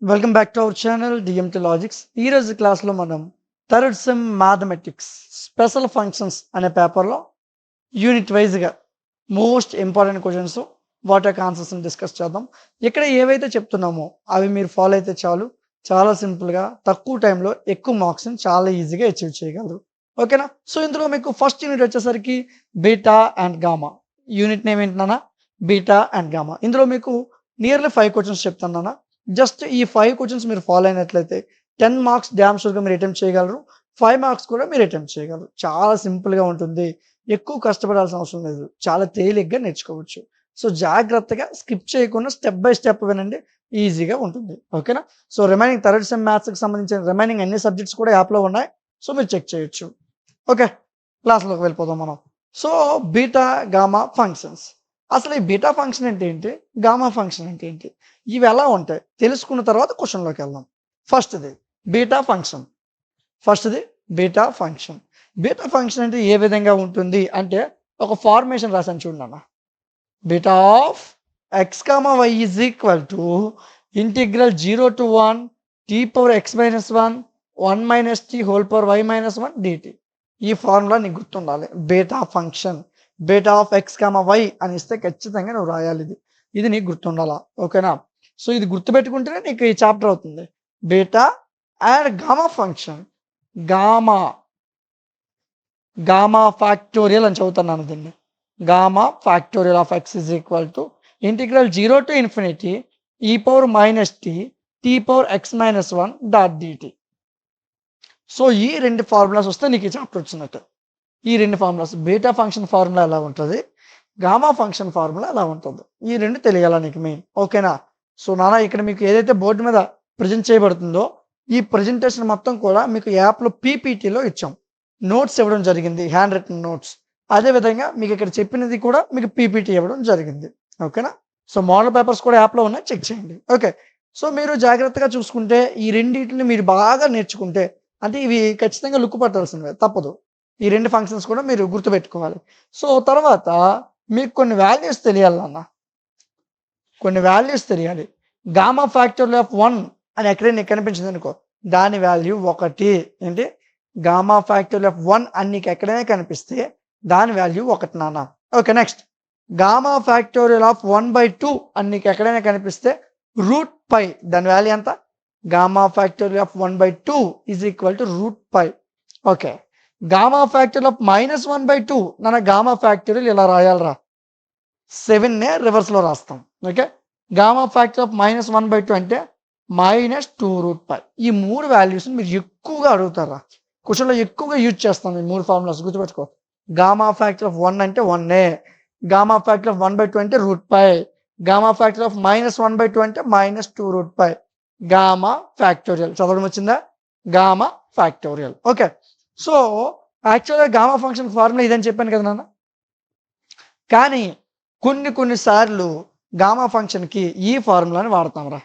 Welcome back to our channel DMT logics. ఈరోజు క్లాస్లో మనం third sem mathematics special functions అనే పేపర్లో యూనిట్ వైజ్గా మోస్ట్ ఇంపార్టెంట్ క్వశ్చన్స్ వాటి యొక్క ఆన్సర్స్ని డిస్కస్ చేద్దాం. ఇక్కడ ఏవైతే చెప్తున్నామో అవి మీరు ఫాలో అయితే చాలు, చాలా సింపుల్గా తక్కువ టైంలో ఎక్కువ మార్క్స్ని చాలా ఈజీగా అచీవ్ చేయగలరు. ఓకేనా? సో ఇందులో మీకు ఫస్ట్ యూనిట్ వచ్చేసరికి beta and gamma. Unit name ఏంటన్నా? Beta and gamma. ఇందులో మీకు నియర్లీ 5 క్వశ్చన్స్ చెప్తాను. జస్ట్ ఈ 5 క్వశ్చన్స్ మీరు ఫాలో అయినట్లయితే 10 మార్క్స్ డ్యామ్ షూర్గా మీరు అటెంప్ట్ చేయగలరు, 5 మార్క్స్ కూడా మీరు అటెంప్ట్ చేయగలరు. చాలా సింపుల్గా ఉంటుంది, ఎక్కువ కష్టపడాల్సిన అవసరం లేదు, చాలా తేలిగ్గా నేర్చుకోవచ్చు. సో జాగ్రత్తగా స్కిప్ చేయకుండా స్టెప్ బై స్టెప్ వినండి, ఈజీగా ఉంటుంది. ఓకేనా? సో రిమైనింగ్ థర్డ్ సెమ్ మ్యాథ్స్కి సంబంధించిన రిమైనింగ్ అన్ని సబ్జెక్ట్స్ కూడా యాప్లో ఉన్నాయి, సో మీరు చెక్ చేయొచ్చు. ఓకే, క్లాస్లోకి వెళ్ళిపోదాం మనం. So beta gamma functions. అసలు ఈ బీటా ఫంక్షన్ అంటే ఏంటి, గామా ఫంక్షన్ అంటే ఏంటి, ఇవి ఎలా ఉంటాయి తెలుసుకున్న తర్వాత క్వశ్చన్లోకి వెళ్దాం. ఫస్ట్ది బీటా ఫంక్షన్. బీటా ఫంక్షన్ అంటే ఏ విధంగా ఉంటుంది అంటే, ఒక ఫార్మేషన్ రాశాను చూడండి. Beta of x comma y is equal to integral 0 to 1 t power x minus 1 minus t whole power y minus 1 dt. ఈ ఫార్ములా నీకు గుర్తుండాలి. Beta function beta of x comma y అని ఇస్తే ఖచ్చితంగా నువ్వు రాయాలి. ఇది నీకు గుర్తుండాలా? ఓకేనా? సో ఇది గుర్తుపెట్టుకుంటేనే నీకు ఈ చాప్టర్ అవుతుంది. Beta and gamma function. Gamma factorial అని చదువుతున్నాను దీన్ని. Gamma factorial of x is equal to integral 0 to infinity e power minus t power x minus 1 dot d t. So ఈ రెండు ఫార్ములాస్ వస్తే నీకు ఈ చాప్టర్ వచ్చినట్టు. ఈ రెండు ఫార్ములాస్, బీటా ఫంక్షన్ ఫార్ములా ఎలా ఉంటుంది, గామా ఫంక్షన్ ఫార్ములా ఎలా ఉంటుంది, ఈ రెండు తెలియాలా నీకు మెయిన్. ఓకేనా? సో నానా ఇక్కడ మీకు ఏదైతే బోర్డు మీద ప్రజెంట్ చేయబడుతుందో ఈ ప్రజెంటేషన్ మొత్తం కూడా మీకు యాప్లో పీపీటీలో ఇచ్చాం, నోట్స్ ఇవ్వడం జరిగింది, హ్యాండ్ రిటన్ నోట్స్. అదేవిధంగా మీకు ఇక్కడ చెప్పినది కూడా మీకు పీపీటీ ఇవ్వడం జరిగింది. ఓకేనా? సో మోడల్ పేపర్స్ కూడా యాప్లో ఉన్నాయి, చెక్ చేయండి. ఓకే, సో మీరు జాగ్రత్తగా చూసుకుంటే ఈ రెండింటిని మీరు బాగా నేర్చుకుంటే, అంటే ఇవి ఖచ్చితంగా లుక్ పట్టాల్సినవే, తప్పదు. ఈ రెండు ఫంక్షన్స్ కూడా మీరు గుర్తుపెట్టుకోవాలి. సో తర్వాత మీకు కొన్ని వాల్యూస్ తెలియాలన్నా, కొన్ని వాల్యూస్ తెలియాలి. గామా ఫ్యాక్టోరియల్ ఆఫ్ 1 అని ఎక్కడైనా నీకు కనిపించింది అనుకో, దాని వాల్యూ 1. ఏంటి? గామా ఫ్యాక్టోరియల్ ఆఫ్ 1 అని నీకు ఎక్కడైనా కనిపిస్తే దాని వాల్యూ 1 నాన్న. Okay, next gamma factorial of 1/2 అని నీకు ఎక్కడైనా కనిపిస్తే రూట్ పై, దాని వాల్యూ ఎంత? Gamma factorial of 1/2 is equal to root pi. Okay, gamma factorial of -1/2 నన్ను గామా ఫ్యాక్టోరియల్ ఇలా రాయాలరా, 7నే రివర్స్లో రాస్తాం. ఓకే, గామా ఫ్యాక్టర్ ఆఫ్ -1/2 అంటే -2 రూట్ పై. ఈ 3 వాల్యూస్ని మీరు ఎక్కువగా అడుగుతారా, క్వశ్చన్లో ఎక్కువగా యూజ్ చేస్తాం ఈ 3 ఫార్ములాస్, గుర్తుపెట్టుకో. గామా ఫ్యాక్టర్ ఆఫ్ 1 అంటే 1, గామా ఫ్యాక్టర్ ఆఫ్ 1/2 అంటే root pi, gamma factor of -1/2 అంటే -2 రూట్ పై. గామా ఫ్యాక్టోరియల్ చదవడం వచ్చిందా? Gamma factorial. ఓకే, సో యాక్చువల్గా గామా ఫంక్షన్ ఫార్ములా ఇదని చెప్పాను కదా నాన్న, కానీ కొన్నిసార్లు గామా ఫంక్షన్కి ఈ ఫార్ములాని వాడతాంరా.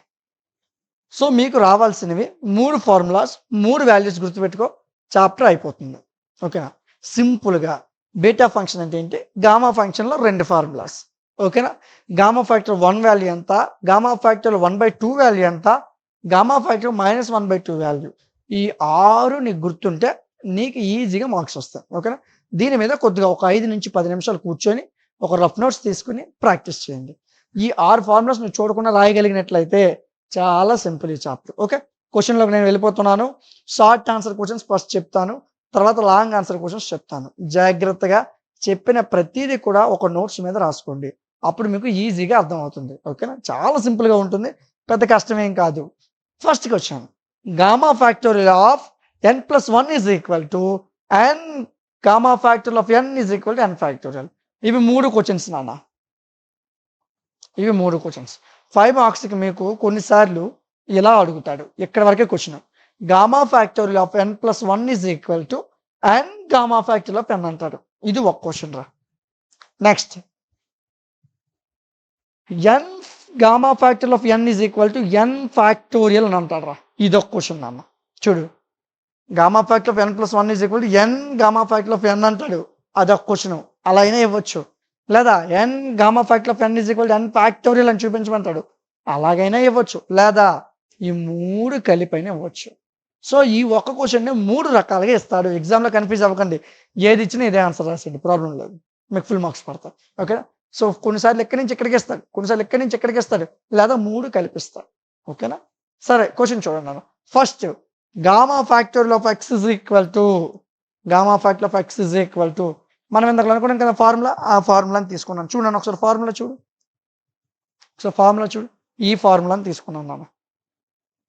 సో మీకు రావాల్సినవి 3 ఫార్ములాస్, 3 వాల్యూస్ గుర్తుపెట్టుకో, చాప్టర్ అయిపోతుంది. ఓకేనా? సింపుల్గా బీటా ఫంక్షన్ అంటే ఏంటి, గామా ఫంక్షన్లో 2 ఫార్ములాస్. ఓకేనా? గామా ఫ్యాక్టర్ 1 వాల్యూ ఎంత, గామా ఫ్యాక్టర్ 1/2 వాల్యూ ఎంత, గామా ఫ్యాక్టర్ -1/2 వాల్యూ. ఈ 6 నీకు గుర్తుంటే నీకు ఈజీగా మార్క్స్ వస్తాయి. ఓకేనా? దీని మీద కొద్దిగా ఒక 5 నుంచి 10 నిమిషాలు కూర్చొని ఒక రఫ్ నోట్స్ తీసుకుని ప్రాక్టీస్ చేయండి. ఈ 6 ఫార్ములాస్ నువ్వు చూడకుండా రాయగలిగినట్లయితే చాలా సింపుల్ ఈ చాప్టర్. ఓకే, క్వశ్చన్లోకి నేను వెళ్ళిపోతున్నాను. షార్ట్ ఆన్సర్ క్వశ్చన్స్ ఫస్ట్ చెప్తాను, తర్వాత లాంగ్ ఆన్సర్ క్వశ్చన్స్ చెప్తాను. జాగ్రత్తగా చెప్పిన ప్రతిదీ కూడా ఒక నోట్స్ మీద రాసుకోండి, అప్పుడు మీకు ఈజీగా అర్థమవుతుంది. ఓకేనా? చాలా సింపుల్గా ఉంటుంది, పెద్ద కష్టమేం కాదు. First question, gamma factorial of n+1 is equal to n, gamma factorial of n is equal to n factorial. ఇవి 3 క్వశ్చన్స్ నాన్న, ఇవి 3 క్వశ్చన్స్. 5 మార్క్స్కి మీకు కొన్నిసార్లు ఇలా అడుగుతాడు, ఇక్కడ వరకే question. Gamma factorial of n+1 is equal to n gamma factorial of n అంటాడు. ఇది ఒక క్వశ్చన్ రా. Next, n gamma factorial of n is equal to n factorial అని అంటాడు రా. ఇది ఒక క్వశ్చన్ నాన్న. చూడు, gamma factor of n+1 is equal to n gamma factor of n అంటాడు, అదొక క్వశ్చన్. అలా అయినా ఇవ్వచ్చు. లేదా n gamma factor of n is equal to n factorial అని చూపించమంటాడు, అలాగైనా ఇవ్వచ్చు. లేదా ఈ 3 కలిపైన ఇవ్వచ్చు. సో, ఈ ఒక్క క్వెషన్‌ని 3 రకాలుగా ఇస్తాడు. ఎగ్జామ్‌లో కన్‌ఫ్యూజ్ అవ్వకండి. ఏది ఇచ్చినా ఇదే ఆన్సర్ రాసేయండి. ప్రాబ్లమ్ లేదు. మీకు ఫుల్ మార్క్స్ పడతాయి. ఓకేనా? సో, కొన్నిసార్లు ఇక్కడి నుంచి ఇక్కడికి ఇస్తాడు. కొన్నిసార్లు ఇక్కడి నుంచి ఇక్కడికి ఇస్తాడు. లేదా 3 కలిపిస్తాడు. ఓకేనా? సరే క్వెషన్ చూడండి నాన్న. First gamma factorial of x is equal to gamma factorial of x is equal to మనం ఇందాక అనుకున్నాం కదా ఫార్ములా. ఆ ఫార్ములాని తీసుకున్నాను. చూడండి ఒకసారి ఫార్ములా చూడు. ఒకసారి ఫార్ములా చూడు. ఈ ఫార్ములాని తీసుకున్నాను నాన్న.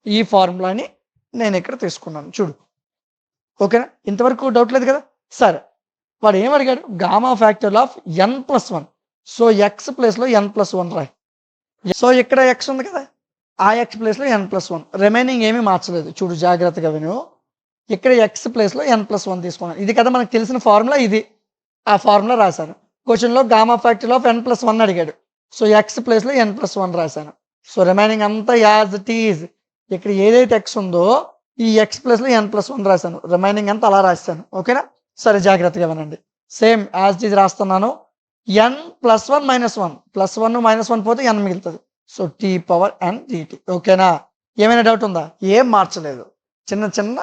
ఈ ఫార్ములాని నేను ఇక్కడ తీసుకున్నాను. చూడు. ఓకేనా? ఇంతవరకు డౌట్ లేదు కదా? సరే. వాడు ఏం అడిగాడు? Gamma factorial of n+1. So, x ప్లేస్‌లో n+1 రాయి. సో, ఇక్కడ x ఉంది కదా! ఆ x ప్లేస్‌లో n+1. రిమైనింగ్ ఏమీ మార్చలేదు. చూడు జాగ్రత్తగా విను. ఇక్కడ x ప్లేస్‌లో n+1 తీసుకున్నాను. ఇది కదా మనకు తెలిసిన ఫార్ములా ఇది. ఆ ఫార్ములా రాశాను. క్వెషన్‌లో గామా ఫ్యాక్టోరియల్ ఆఫ్ n+1 అడిగాడు. సో, x ప్లేస్‌లో n+1 రాశాను. సో, రిమైనింగ్ అంతా యాజ్ ఇట్ ఈజ్. ఇక్కడ ఏదైతే x ఉందో ఈ x ప్లేస్‌లో n+1 రాశాను. రిమైనింగ్ అంతా అలా రాశాను. ఓకేనా? సరే జాగ్రత్తగా వినండి. సేమ్ యాజ్ ఇట్ ఈజ్ రాస్తున్నాను. n+1 -1 +1 -1 పోతే n మిగులుతుంది. So, t⁻n dt. ఓకేనా? ఏమైనా డౌట్ ఉందా? ఏం మార్చలేదు. చిన్న చిన్న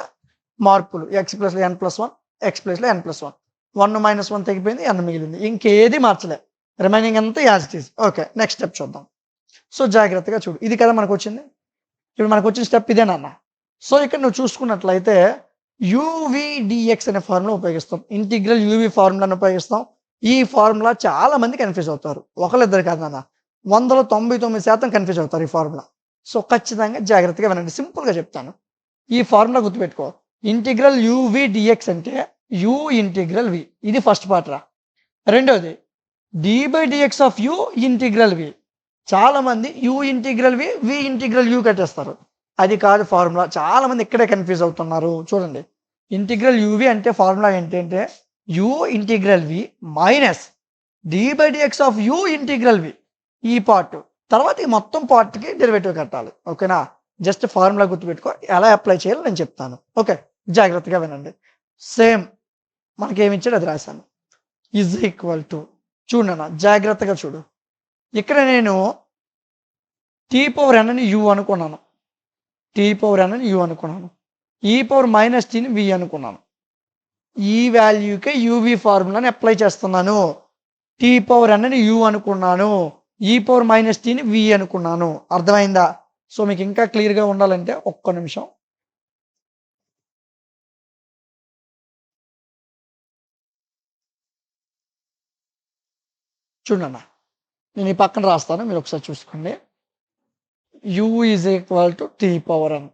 మార్పులు. x ప్లేస్‌లో n+1 x ప్లేస్‌లో n+1 1 -1 తెగిపోయింది. n మిగిలింది. ఇంకేది మార్చలే. రిమైనింగ్ అంతా as it is. Okay. Next step చూద్దాం. సో, జాగ్రత్తగా చూడు. ఇది కదా మనకొచ్చింది. ఇప్పుడు మనకొచ్చిన స్టెప్ ఇదే నాన్న. సో, ఇక్కడ నువ్వు చూసుకున్నట్లయితే UV/dx అనే ఫార్ములా ఉపయోగిస్తాం. ఇంటిగ్రల్ UV ఫార్ములాను ఉపయోగిస్తాం. ఈ ఫార్ములా చాలా మంది కన్‌ఫ్యూజ్ అవుతారు. ఒకళ్ళిద్దరు కాదు నాన్న. 100లో 99% కన్‌ఫ్యూజ్ అవుతారు ఈ ఫార్ములా. సో, ఖచ్చితంగా జాగ్రత్తగా వినండి. సింపుల్‌గా చెప్తాను. ఈ ఫార్ములా గుర్తుపెట్టుకో. ఇంటిగ్రల్ UV/dx అంటే U ఇంటిగ్రల్ V. ఇది ఫస్ట్ పార్ట్ రా. రెండోది d/dx of U integral V. చాలా మంది U integral V integral U కట్టేస్తారు. అది కాదు ఫార్ములా. చాలా మంది ఇక్కడే కన్‌ఫ్యూజ్ అవుతున్నారు. చూడండి. ఇంటిగ్రల్ UV అంటే ఫార్ములా ఏంటంటే U integral V minus d/dx of U integral V. ఈ పార్ట్. తర్వాత ఈ మొత్తం పార్ట్‌కి డెరివేటివ్ కట్టాలి. ఓకేనా? జస్ట్ ఫార్ములా గుర్తుపెట్టుకో. ఎలా అప్లై చేయాలో నేను చెప్తాను. ఓకే. జాగ్రత్తగా వినండి. సేమ్ మనకేమి ఇచ్చాడో అది రాశాను. ఈజ్ ఈక్వల్ టు చూడు నాన్న జాగ్రత్తగా చూడు. ఇక్కడ నేను t⁻n ని U అనుకున్నాను. t⁻n ని U అనుకున్నాను. e⁻−t ని V అనుకున్నాను. ఈ వాల్యూకే UV ఫార్ములాని అప్లై చేస్తున్నాను. t⁻n ని U అనుకున్నాను. e⁻−t ని V అనుకున్నాను. అర్థమైందా? సో, మీకు ఇంకా క్లియర్‌గా ఉండాలంటే ఒక్క నిమిషం. చూడన్న. నేను ఈ పక్కన రాస్తాను. మీరు ఒకసారి చూసుకోండి. U is equal to t⁻n.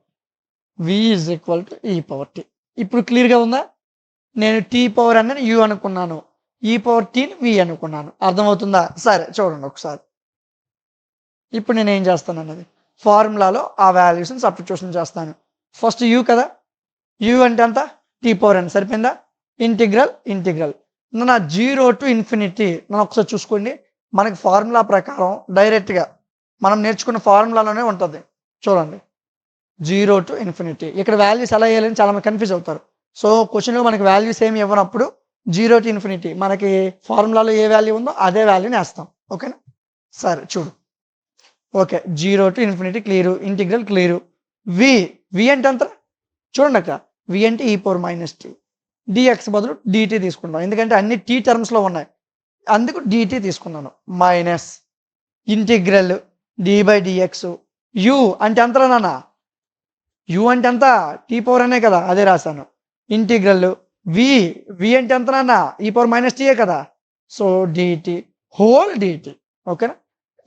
V is equal to e⁻t. ఇప్పుడు క్లియర్‌గా ఉందా? నేను t⁻n ని U అనుకున్నాను. e⁻t ని V అనుకున్నాను. అర్థమవుతుందా? సరే చూడండి ఒకసారి. ఇప్పుడు నేనేం చేస్తానన్నది. ఫార్ములాలో ఆ వాల్యూస్‌ని సబ్స్టిట్యూషన్ చేస్తాను. ఫస్ట్ U కదా! U అంటే ఎంత? t⁻n సరిపోయిందా? ఇంటిగ్రల్. నా 0 టు ఇన్ఫినిటీ నన్ను ఒకసారి చూసుకోండి. మనకి ఫార్ములా ప్రకారం డైరెక్ట్‌గా మనం నేర్చుకున్న ఫార్ములాలోనే ఉంటుంది. చూడండి. 0 టు ఇన్ఫినిటీ. ఇక్కడ వాల్యూస్ ఎలా వేయాలని చాలా మంది కన్‌ఫ్యూజ్ అవుతారు. సో, క్వెషన్‌లో మనకి వాల్యూస్ ఏమి ఇవ్వనప్పుడు 0 టు ఇన్ఫినిటీ మనకి ఫార్ములాలో ఏ వాల్యూ ఉందో అదే వాల్యూని వేస్తాం. ఓకేనా? సరే చూడు. Okay. 0 to infinity clear. Integral clear. V అంటే ఎంత? చూడండి అక్కడ. V అంటే e⁻−t. dx బదులు dt తీసుకుంటాం. ఎందుకంటే అన్ని t టర్మ్స్‌లో ఉన్నాయి. అందుకు dt తీసుకున్నాను. Minus integral d/dx. U అంటే ఎంతరా నాన్న? U అంటే ఎంత? t⁻n కదా! అదే రాశాను. ఇంటిగ్రల్ V అంటే ఎంత నాన్న? e⁻−t కదా! So, dt whole dt. ఓకేనా?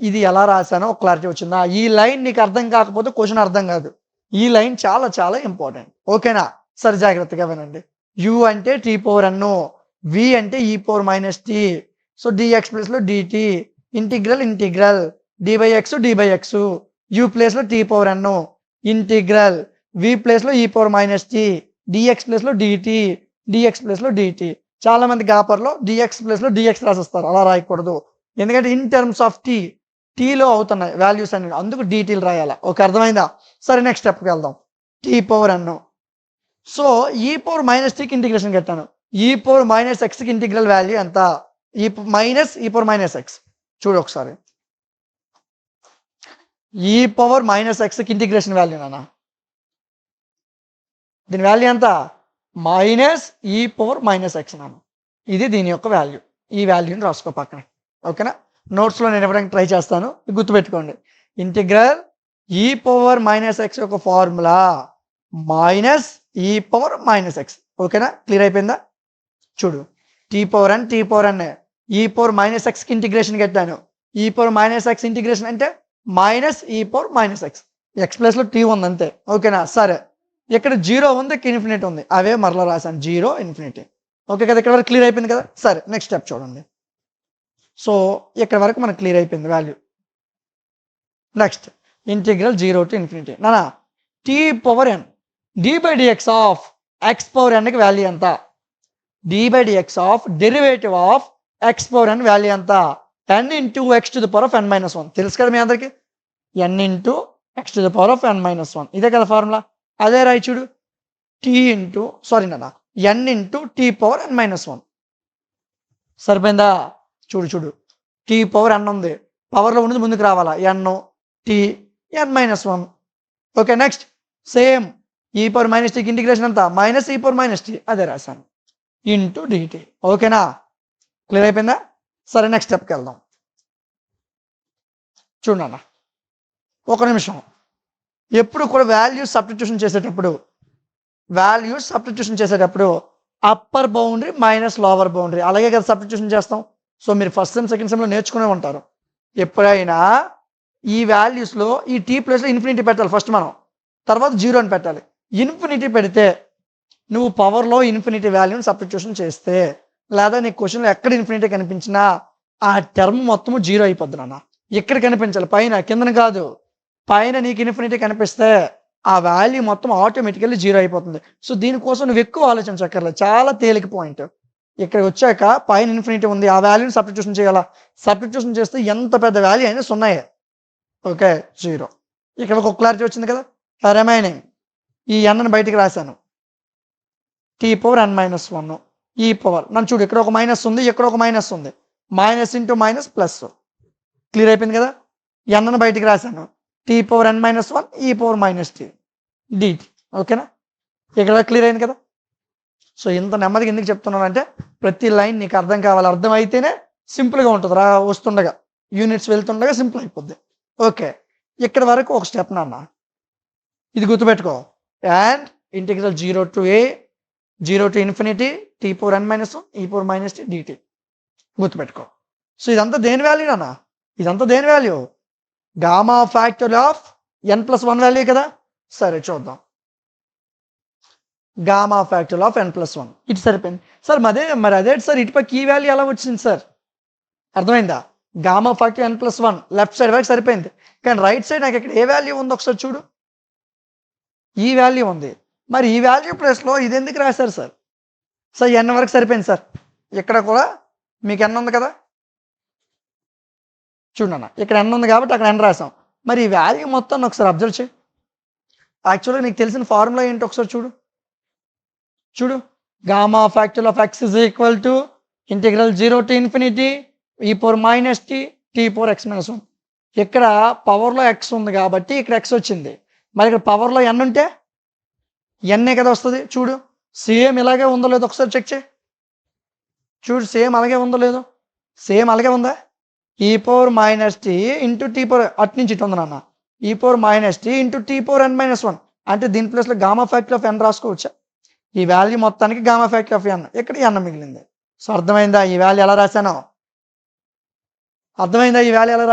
ఇది ఎలా రాశానో ఒక క్లారిటీ వచ్చిందా? ఈ లైన్ నీకు అర్థం కాకపోతే క్వెషన్ అర్థం కాదు. ఈ లైన్ చాలా చాలా ఇంపార్టెంట్. ఓకేనా? సరే జాగ్రత్తగా వినండి. U అంటే t⁻n. V అంటే e⁻−t. సో, dx ప్లేస్‌లో dt. Integral d/x. U ప్లేస్‌లో t⁻n. ఇంటిగ్రల్ V ప్లేస్‌లో e⁻−t. dx ప్లేస్‌లో dt. dx ప్లేస్‌లో dt. చాలా మంది గాపర్‌లో dx ప్లేస్‌లో dx రాసేస్తారు. అలా రాయకూడదు. ఎందుకంటే ఇన్ టర్మ్స్ ఆఫ్ టీలో అవుతున్నాయి వాల్యూస్ అన్ని. అందుకు డీటీలు రాయాలా. ఓకే. అర్థమైందా? సరే నెక్స్ట్ స్టెప్‌కి వెళ్దాం. t⁻n. సో, e⁻−tకి ఇంటిగ్రేషన్ కట్టాను. e⁻−xకి ఇంటిగ్రల్ వాల్యూ ఎంత? e⁻−x. చూడు ఒకసారి. ఈ పవర్ మైనస్ ఎక్స్కి ఇంటిగ్రేషన్ వాల్యూ నాన్న. దీని వాల్యూ ఎంత? Minus e power minus X నాన్న. ఇది దీని యొక్క వాల్యూ. ఈ వాల్యూని రాసుకో పక్కన. ఓకేనా? నోట్స్లో నేను ఇవ్వడానికి ట్రై చేస్తాను, గుర్తుపెట్టుకోండి. ఇంటిగ్రల్ ఈ పవర్ మైనస్ ఎక్స్ యొక్క formula minus e power minus X. ఓకేనా? క్లియర్ అయిపోయిందా? చూడు, టీ పవర్ ఎన్ ఈ పవర్ మైనస్ ఎక్స్కి ఇంటిగ్రేషన్ కట్టాను. ఈ పవర్ మైనస్ ఎక్స్ ఇంటిగ్రేషన్ అంటే minus e power minus X. X ప్లస్లో టీ ఉంది అంతే. ఓకేనా? సరే, ఇక్కడ జీరో ఉంది, ఇక్కడ ఇన్ఫినిటీ ఉంది, అవే మరలా రాశాను, జీరో ఇన్ఫినిటీ. ఓకే కదా? ఇక్కడ వరకు క్లియర్ అయిపోయింది కదా? సరే, నెక్స్ట్ స్టెప్ చూడండి. సో ఇక్కడ వరకు మనకు క్లియర్ అయిపోయింది value. Next integral zero to infinity నానా t power n d/dx of x power ఎన్కి వాల్యూ ఎంత? d/dx of derivative of x power n value ఎంత? n into x to the power of n minus 1. తెలుసు కదా మీ అందరికి? n into x to the power of n minus 1. ఇదే కదా formula. అదే రాయి చూడు, t into n into t power n minus 1. సరిపోయిందా? చూడు, టీ పవర్ n ఉంది, పవర్లో ఉన్నది ముందుకు రావాలా, n t n minus 1. Okay, next same e power minus టీకి ఇంటిగ్రేషన్ ఎంత? Minus e power minus t, అదే రాశాను, ఇంటూ డిటీ. ఓకేనా? క్లియర్ అయిపోయిందా? సరే, నెక్స్ట్ స్టెప్కి వెళ్దాం. చూడన్న, ఒక నిమిషం. ఎప్పుడు కూడా వాల్యూస్ సబ్స్టిట్యూషన్ చేసేటప్పుడు upper boundary minus lower boundary, అలాగే కదా సబ్స్టిట్యూషన్ చేస్తాం. సో మీరు ఫస్ట్ సెమ్ సెకండ్ సెమ్లో నేర్చుకునే ఉంటారు. ఎప్పుడైనా ఈ వాల్యూస్లో ఈ టీ ప్లేస్లో ఇన్ఫినిటీ పెట్టాలి ఫస్ట్ మనం, తర్వాత జీరో అని పెట్టాలి. ఇన్ఫినిటీ పెడితే నువ్వు పవర్లో ఇన్ఫినిటీ వాల్యూని సబ్స్టిట్యూషన్ చేస్తే, లేదా నీ క్వశ్చన్లో ఎక్కడ ఇన్ఫినిటీ కనిపించినా ఆ టర్మ్ మొత్తము జీరో అయిపోద్ది నాన్న. ఎక్కడ కనిపించాలి? పైన, కిందన కాదు. పైన నీకు ఇన్ఫినిటీ కనిపిస్తే ఆ వాల్యూ మొత్తం ఆటోమేటికల్లీ జీరో అయిపోతుంది. సో దీనికోసం నువ్వు ఎక్కువ ఆలోచించక్కర్లేదు, చాలా తేలిక పాయింట్. ఇక్కడ వచ్చాక పైన ఇన్ఫినిటీ ఉంది, ఆ వాల్యూని సబ్స్టిట్యూషన్ చేయాలా. సబ్స్టిట్యూషన్ చేస్తే ఎంత పెద్ద వాల్యూ అయినా సున్నాయే. Okay, zero. ఇక్కడ ఒక క్లారిటీ వచ్చింది కదా? రిమైనింగ్ ఈ ఎన్ని బయటికి రాశాను, tea power n minus 1 e power. నన్ను చూడు, ఇక్కడ ఒక మైనస్ ఉంది, ఇక్కడ ఒక మైనస్ ఉంది, minus into minus plus. Clear అయిపోయింది కదా? ఎన్ని బయటికి రాశాను, tea power n minus 1 e power minus t DT. ఓకేనా? ఇక్కడ క్లియర్ అయింది కదా? సో ఇంత నెమ్మదిగా ఎందుకు చెప్తున్నానంటే ప్రతి లైన్ నీకు అర్థం కావాలి, అర్థం అయితేనే సింపుల్గా ఉంటుంది. వస్తుండగా యూనిట్స్ వెళ్తుండగా సింపుల్ అయిపోద్ది. ఓకే, ఇక్కడ వరకు ఒక స్టెప్ నాన్న, ఇది గుర్తుపెట్టుకో. And integral zero to infinity t power n minus 1 e power minus t d t గుర్తుపెట్టుకో. సో ఇదంతా దేని వాల్యూ నాన్న? ఇదంతా దేని value? Gamma factorial of n+1 value కదా? సరే చూద్దాం. గామా ఫ్యాక్టోరియల్ ఆఫ్ n+1 ఇటు సరిపోయింది సార్. మరి అదే సార్ ఇటు పక్క ఈ వాల్యూ ఎలా వచ్చింది సార్? అర్థమైందా? Gamma factorial n+1 left side వరకు సరిపోయింది, కానీ రైట్ సైడ్ నాకు ఇక్కడ ఏ వాల్యూ ఉంది ఒకసారి చూడు. ఈ వాల్యూ ఉంది. మరి ఈ వాల్యూ ప్లేస్లో ఇది ఎందుకు రాశారు సార్? సార్ n వరకు సరిపోయింది సార్. ఇక్కడ కూడా మీకు n ఉంది కదా? చూడన్న, ఇక్కడ n ఉంది కాబట్టి అక్కడ n రాసాం. మరి ఈ వాల్యూ మొత్తాన్ని ఒకసారి అబ్జర్వ్ చేయి. యాక్చువల్గా నీకు తెలిసిన ఫార్ములా ఏంటి ఒకసారి చూడు. Gamma factorial of x is equal to integral zero to infinity e power minus t power x minus 1. ఇక్కడ పవర్లో x ఉంది కాబట్టి ఇక్కడ x వచ్చింది. మరి ఇక్కడ పవర్లో n ఉంటే ఎన్నే కదా వస్తుంది. చూడు, సేమ్ ఇలాగే ఉందో లేదో ఒకసారి చెక్ చేయి. చూడు, సేమ్ అలాగే ఉందో లేదో? సేమ్ అలాగే ఉందా? E power minus t into t power, అటు నుంచి ఇటు ఉంది నాన్న, e power minus t into t power n minus 1. అంటే దీని ప్లేస్లో గామా ఫ్యాక్టర్ ఆఫ్ n రాసుకోవచ్చా? ఈ వాల్యూ మొత్తానికి గామా ఫ్యాక్టర్ ఆఫ్ n, ఇక్కడ n మిగిలింది. సో అర్థమైందా ఈ వాల్యూ ఎలా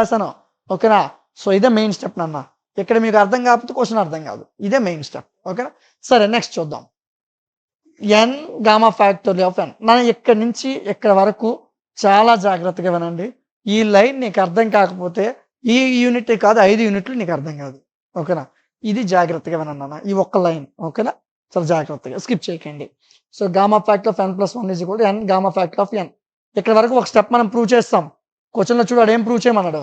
రాశానో? ఓకేనా? సో ఇదే మెయిన్ స్టెప్ నాన్న. ఇక్కడ మీకు అర్థం కాకపోతే క్వశ్చన్ అర్థం కాదు, ఇదే మెయిన్ స్టెప్. ఓకేనా? సరే, నెక్స్ట్ చూద్దాం. n gamma factorial of n. మనం ఇక్కడి నుంచి ఇక్కడ వరకు చాలా జాగ్రత్తగా వినండి. ఈ లైన్ నీకు అర్థం కాకపోతే ఈ యూనిట్ కాదు 5 యూనిట్లు నీకు అర్థం కాదు. ఓకేనా? ఇది జాగ్రత్తగా వినండి అన్న, ఈ ఒక్క లైన్. ఓకేనా? చాలా జాగ్రత్తగా స్కిప్ చేయకండి. So gamma factor of n+1 is equal to n gamma factor of n. ఇక్కడ వరకు ఒక స్టెప్ మనం ప్రూవ్ చేస్తాం. క్వశ్చన్లో చూడాడు ఏం ప్రూవ్ చేయమన్నాడు,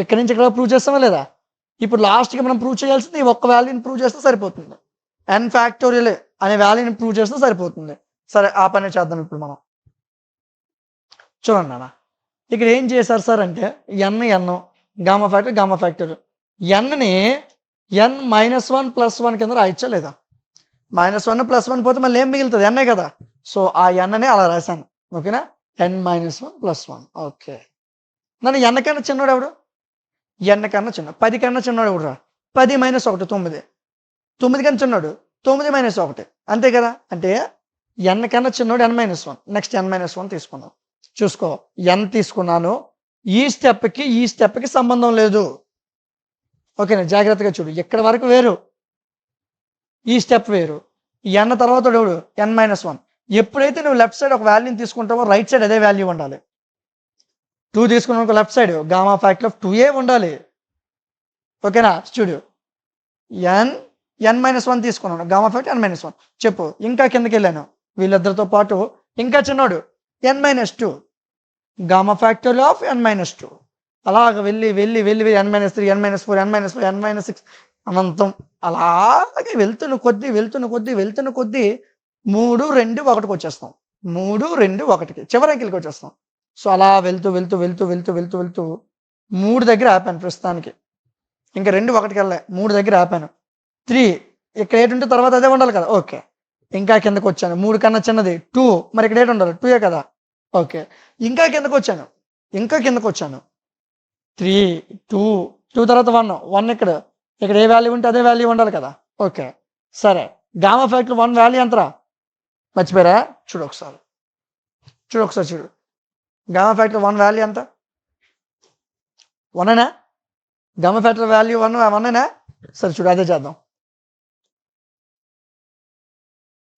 ఇక్కడి నుంచి ఇక్కడ ప్రూవ్ చేస్తామా లేదా? ఇప్పుడు లాస్ట్కి మనం ప్రూవ్ చేయాల్సింది ఈ ఒక్క వాల్యూని ప్రూవ్ చేస్తే సరిపోతుంది. n ఫ్యాక్టోరియల్ అనే వాల్యూని ప్రూవ్ చేస్తే సరిపోతుంది. సరే, ఆ పని చేద్దాం ఇప్పుడు మనం. చూడండి అన్న, ఇక్కడ ఏం చేశారు సార్ అంటే n గామా ఫ్యాక్టర్ ఎన్ని n-1 + 1 కింద రాయొచ్చా లేదా? -1 + 1 పోతే మళ్ళీ ఏం మిగులుతుంది? ఎన్నే కదా. సో ఆ ఎన్నే అలా రాశాను. ఓకేనా, n-1 + 1. ఓకే, నన్ను n కన్నా చిన్నోడు ఎవడు? n కన్నా చిన్న 10 కన్నా చిన్నోడు ఎవడు రా? 10 - 1 9. 9 కన్నా చిన్నోడు 9 - 1 అంతే కదా. అంటే n కన్నా చిన్నోడు n-1. నెక్స్ట్ n-1 తీసుకున్నాం. చూసుకో, n తీసుకున్నాను. ఈ స్టెప్కి సంబంధం లేదు. ఓకేనా, జాగ్రత్తగా చూడు. ఎక్కడి వరకు వేరు, ఈ స్టెప్ వేరు. n తర్వాత ఎవడు? n-1. ఎప్పుడైతే నువ్వు లెఫ్ట్ సైడ్ ఒక వాల్యూని తీసుకుంటావో రైట్ సైడ్ అదే వాల్యూ ఉండాలి. 2 తీసుకున్నావు left side gamma factor of 2a ఉండాలి. ఓకేనా, చూడు, n-1 తీసుకున్నాను, గామా ఫ్యాక్టర్ n-1. చెప్పు, ఇంకా కిందకి వెళ్ళాను. వీళ్ళిద్దరితో పాటు ఇంకా చిన్నోడు n-2, gamma factor of n-2. అలాగ వెళ్ళి n-3, n-4, n-5, n-6 అనంతం అలాగే వెళ్తున్న కొద్దీ 3, 2, 1కి వచ్చేస్తాం. 3, 2, 1కి చివరి అంకెలకి వచ్చేస్తాం. సో అలా వెళ్తూ 3 దగ్గర ఆపాను ప్రస్తుతానికి. ఇంకా 2, 1కి వెళ్ళే 3 దగ్గర ఆపాను. 3 ఇక్కడ 8 ఉంటే తర్వాత అదే ఉండాలి కదా. ఓకే, ఇంకా కిందకు వచ్చాను. 3 కన్నా చిన్నది 2, మరి ఇక్కడ 8 ఉండాలి, 2 కదా. ఓకే, ఇంకా కిందకు వచ్చాను. 3, 2 తర్వాత 1 ఇక్కడ ఏ వాల్యూ ఉంటే అదే వాల్యూ ఉండాలి కదా. ఓకే, సరే, గామా ఫ్యాక్టర్ 1 వాల్యూ ఎంతరా? మర్చిపోయారా? చూడు ఒకసారి చూడు. గామా ఫ్యాక్టర్ 1 వాల్యూ ఎంత? 1 గామా ఫ్యాక్టర్ వాల్యూ 1 సరే చూడు, అదే చేద్దాం.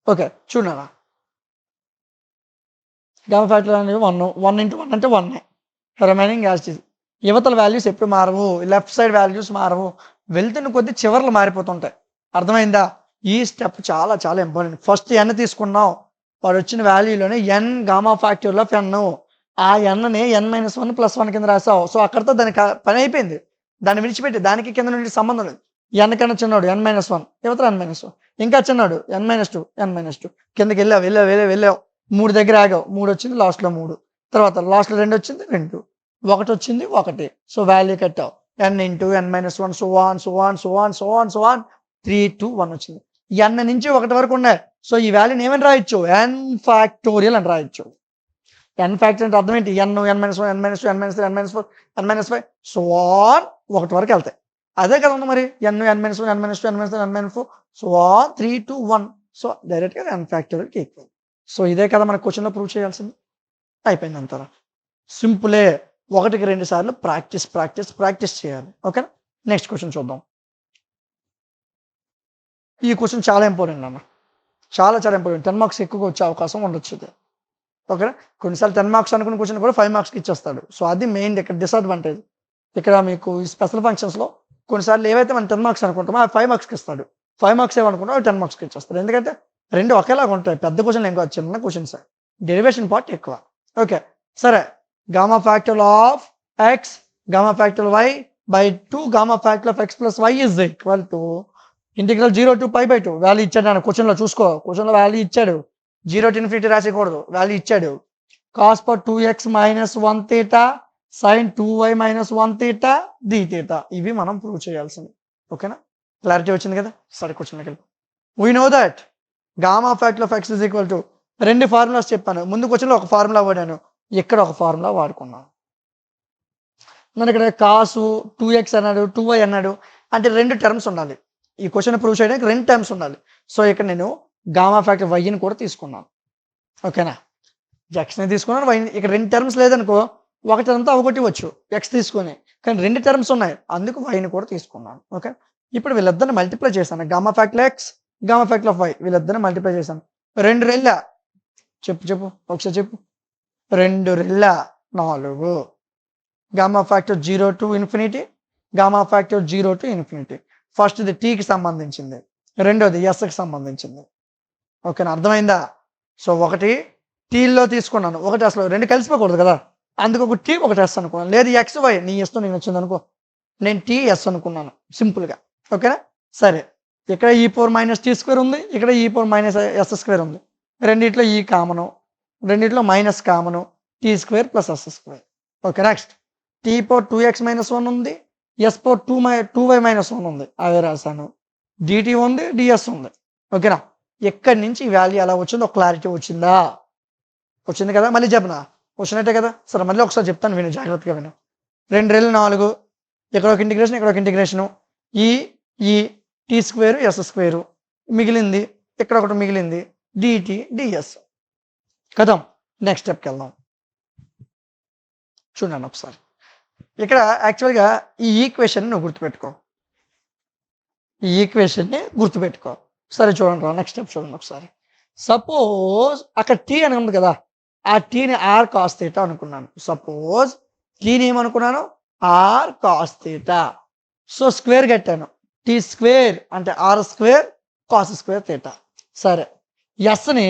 ఓకే, చూడనా, గామా ఫ్యాక్టర్ అనేది 1 × 1 అంటే 1. Remaining as it is. యువతల వాల్యూస్ ఎప్పుడు మారవు, లెఫ్ట్ సైడ్ వాల్యూస్ మారవు, వెళ్తున్న కొద్ది చివర్లు మారిపోతుంటాయి. అర్థమైందా? ఈ స్టెప్ చాలా చాలా ఇంపార్టెంట్. ఫస్ట్ n తీసుకున్నాం, వాడు వచ్చిన వాల్యూలోనే n gamma factorial of n, ఆ n-ని n-1 + 1 కింద రాసావు. సో అక్కడితో దానికి పని అయిపోయింది. దాన్ని విడిచిపెట్టి దానికి కింద నుండి సంబంధం లేదు. n కన్నా చిన్నాడు n-1, యువతల n-1, ఇంకా చిన్నాడు n-2 కిందకి వెళ్ళావు 3 దగ్గర ఆగావు. 3 వచ్చింది, లాస్ట్లో 3, తర్వాత లాస్ట్లో 2 వచ్చింది, 2, 1 వచ్చింది, 1. సో వాల్యూ కట్టావు n × n-1 so on 3, 2, 1 వచ్చింది. n నుంచి 1 వరకు ఉన్నాయి. సో ఈ వాల్యూని ఏమని రాయొచ్చు? n ఫ్యాక్టోరియల్ అని రాయొచ్చు. n ఫ్యాక్టర్ అంటే అర్థం ఏంటి? n, n-1, n-2, n-3, n-4, n-5 so on 1 వరకు వెళ్తాయి. అదే కదా ఉంది మరి. n, n-1, n-2, n-3, n-4 so on 3, 2, 1. So డైరెక్ట్గా n ఫ్యాక్టోరియల్కి ఈక్వల్. సో ఇదే కదా మన క్వశ్చన్లో ప్రూవ్ చేయాల్సింది. అయిపోయింది అంటారా? సింపులే. 1కి 2 సార్లు ప్రాక్టీస్ చేయాలి. ఓకేనా, నెక్స్ట్ క్వశ్చన్ చూద్దాం. ఈ క్వశ్చన్ చాలా ఇంపార్టెంట్ అన్న, చాలా ఇంపార్టెంట్. 10 మార్క్స్ ఎక్కువగా వచ్చే అవకాశం ఉండొచ్చు ఇది. ఓకేనా, కొన్నిసార్లు 10 మార్క్స్ అనుకున్న క్వశ్చన్ కూడా 5 మార్క్స్కి ఇచ్చేస్తాడు. సో అది మెయిన్ ఇక్కడ డిసడ్వాంటేజ్. ఇక్కడ మీకు ఈ స్పెషల్ ఫంక్షన్స్లో కొన్నిసార్లు ఏవైతే మనం 10 మార్క్స్ అనుకుంటామో అవి 5 మార్క్స్కి ఇస్తాడు. 5 మార్క్స్ ఏమనుకుంటామో అవి 10 మార్క్స్కి ఇచ్చేస్తాడు. ఎందుకంటే రెండు ఒకేలాగా ఉంటాయి. పెద్ద క్వశ్చన్ ఏం కాదు, చిన్న క్వశ్చన్స్, డెరివేషన్ పార్ట్ ఎక్కువ. ఓకే, సరే, gamma factorial of x gamma factorial y by 2 gamma factorial of x + y is equal to integral 0 to π/2. Value ఇచ్చాడు క్వశ్చన్లో. చూసుకో, క్వశ్చన్లో వాల్యూ ఇచ్చాడు. 0 to ∞ రాసేయకూడదు, వాల్యూ ఇచ్చాడు. cos for 2x - 1 θ sin 2y - 1 θ dθ. ఇవి మనం ప్రూవ్ చేయాల్సింది. ఓకేనా, క్లారిటీ వచ్చింది కదా. సరే, క్వశ్చన్లోకి వెళ్ళి we know that gamma factor of x is equal to 2 formulas చెప్పాను. ముందు క్వశ్చన్లో ఒక ఫార్ములా వాడాను, ఇక్కడ ఒక ఫార్ములా వాడుకున్నాను. నన్ను ఇక్కడ కాసు 2x అన్నాడు, 2y అన్నాడు, అంటే 2 టర్మ్స్ ఉండాలి. ఈ క్వశ్చన్ ప్రూవ్ చేయడానికి 2 టర్మ్స్ ఉండాలి. సో ఇక్కడ నేను గామా ఫ్యాక్టర్ వైని కూడా తీసుకున్నాను. ఓకేనా, ఎక్స్ని తీసుకున్నాను, వై. ఇక్కడ 2 టర్మ్స్ లేదనుకో, ఒక టర్మ్తో అవగొట్టవచ్చు ఎక్స్ తీసుకొని, కానీ 2 టర్మ్స్ ఉన్నాయి, అందుకు వైని కూడా తీసుకున్నాను. ఓకే, ఇప్పుడు వీళ్ళిద్దరిని మల్టిప్లై చేశాను. Gamma factor x gamma factor of y, వీళ్ళిద్దరిని మల్టిప్లై చేశాను. 2 రెళ్ళ చెప్పు ఒకసారి చెప్పు. 2 రెళ్ళ 4. Gamma factor 0 to ∞, gamma factor 0 to ∞. ఫస్ట్ది టీకి సంబంధించింది, రెండోది ఎస్కి సంబంధించింది. ఓకేనా, అర్థమైందా? సో ఒకటి టీల్లో తీసుకున్నాను, ఒకటి అసలు 2 కలిసిపోకూడదు కదా, అందుకు ఒక టీ ఒకటి ఎస్ అనుకున్నాను. లేదు ఎక్స్ వై నీ ఇష్టం, నేను వచ్చింది అనుకో, నేను టీ ఎస్ అనుకున్నాను సింపుల్గా. ఓకేనా, సరే, ఇక్కడ e⁻t² ఉంది, ఇక్కడ e⁻s² ఉంది. రెండిట్లో ఈ కామను, రెండిట్లో minus common, t² + s². Okay, next t power 2x-1 ఉంది, ఎస్ పవర్ 2y-1 ఉంది, అవే రాశాను. డిటి ఉంది, డిఎస్ ఉంది. ఓకేనా, ఎక్కడి నుంచి ఈ వాల్యూ ఎలా వచ్చిందో క్లారిటీ వచ్చిందా? వచ్చింది కదా, మళ్ళీ చెప్పనా? వచ్చినట్టే కదా. సరే మళ్ళీ ఒకసారి చెప్తాను, విను జాగ్రత్తగా విను. 2 4 ఇక్కడ ఒక ఇంటిగ్రేషన్, ఇక్కడ ఒక ఇంటిగ్రేషను, ఈ టీ స్క్వేర్ ఎస్ స్క్వేరు మిగిలింది, ఇక్కడ ఒకటి మిగిలింది, డిటి డిఎస్ కదా. నెక్స్ట్ స్టెప్కి వెళ్దాం. చూడండి ఒకసారి, ఇక్కడ యాక్చువల్గా ఈ ఈక్వేషన్ నువ్వు గుర్తుపెట్టుకో, ఈ ఈక్వేషన్ని గుర్తుపెట్టుకో. సరే చూడండి, నెక్స్ట్ స్టెప్ చూడండి ఒకసారి. సపోజ్ అక్కడ టీ అని ఉంది కదా, ఆ టీని ఆర్ కాస్ థీటా అనుకున్నాను. సపోజ్ టీని ఏమనుకున్నాను, r cos theta. So square కట్టాను, టీ స్క్వేర్ అంటే r square cos square theta. సరే, ఎస్ని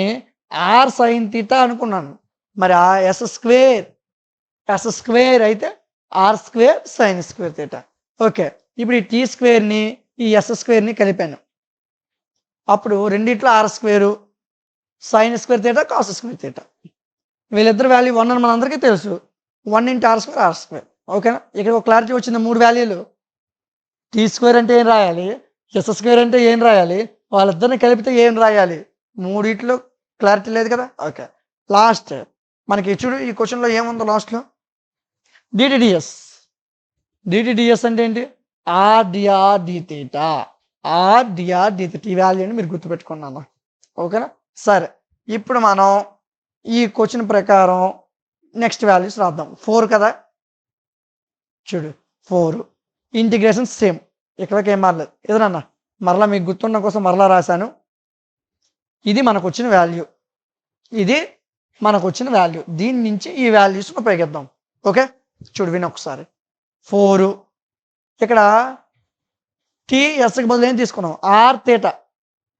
ఆర్ సైన్ థీటా అనుకున్నాను. మరి ఆ ఎస్ స్క్వేర్ అయితే r square sine square theta. Okay, ఇప్పుడు ఈ టీ స్క్వేర్ని ఈ ఎస్ స్క్వేర్ని కలిపాను. అప్పుడు రెండిట్లో r square sine square theta cos square theta. వీళ్ళిద్దరు వాల్యూ 1 అని మనందరికీ తెలుసు. 1 × ఆర్ స్క్వేర్. ఓకేనా, ఇక్కడ ఒక క్లారిటీ వచ్చింది. 3 వాల్యూలు, టీ స్క్వేర్ అంటే ఏం రాయాలి, ఎస్ స్క్వేర్ అంటే ఏం రాయాలి, వాళ్ళిద్దరిని కలిపితే ఏం రాయాలి, మూడిట్లో క్లారిటీ లేదు కదా. ఓకే, లాస్ట్ మనకి చూడు ఈ క్వశ్చన్లో ఏముందో లాస్ట్లో, డిటిడిఎస్. డిటిడిఎస్ అంటే ఏంటి, r d r d theta. R d r d theta, ఈ వాల్యూని మీరు గుర్తుపెట్టుకున్నాను. ఓకేనా. సరే, ఇప్పుడు మనం ఈ క్వశ్చన్ ప్రకారం నెక్స్ట్ వాల్యూస్ రాద్దాం. 4 కదా, చూడు 4 ఇంటిగ్రేషన్ సేమ్, ఇక్కడికి ఏం మారలేదు. ఎదురన్నా మరలా మీకు గుర్తుండడం కోసం మరలా రాశాను. ఇది మనకు వచ్చిన వాల్యూ, ఇది మనకు వచ్చిన వాల్యూ. దీని నుంచి ఈ వాల్యూస్ ఉపయోగిద్దాం. ఓకే, చూడు విని ఒకసారి. 4 ఇక్కడ టీఎస్కి బదులు ఏం తీసుకున్నాం, ఆర్ థీటా.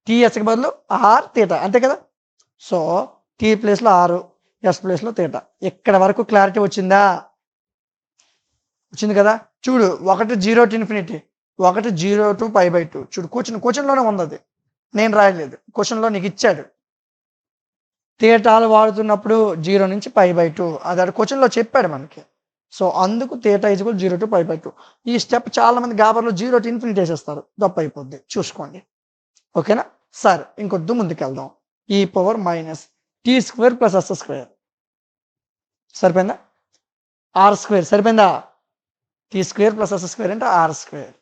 టీఎస్కి బదులు ఆర్ థీటా, అంతే కదా. సో టీ ప్లేస్లో ఆరు, ఎస్ ప్లేస్లో థీటా. ఇక్కడ వరకు క్లారిటీ వచ్చిందా? వచ్చింది కదా. చూడు, 1 0 to ∞, 1 0 to π/2. చూడు క్వశ్చన్లోనే ఉంది, అది నేను రాయలేదు, క్వశ్చన్లో నీకు ఇచ్చాడు. థీటాలు వాడుతున్నప్పుడు 0 నుంచి π/2, అది క్వశ్చన్లో చెప్పాడు మనకి. సో అందుకు థీటా = 0 to π/2. ఈ స్టెప్ చాలా మంది గాబర్లో 0 to ∞ వేసేస్తారు, తప్పు అయిపోద్ది, చూసుకోండి. ఓకేనా. సరే, ఇంకొద్దు ముందుకు వెళ్దాం. ఈ power minus t square plus s square సరిపోయిందా, ఆర్ స్క్వేర్ సరిపోయిందా. T square plus s square అంటే r square.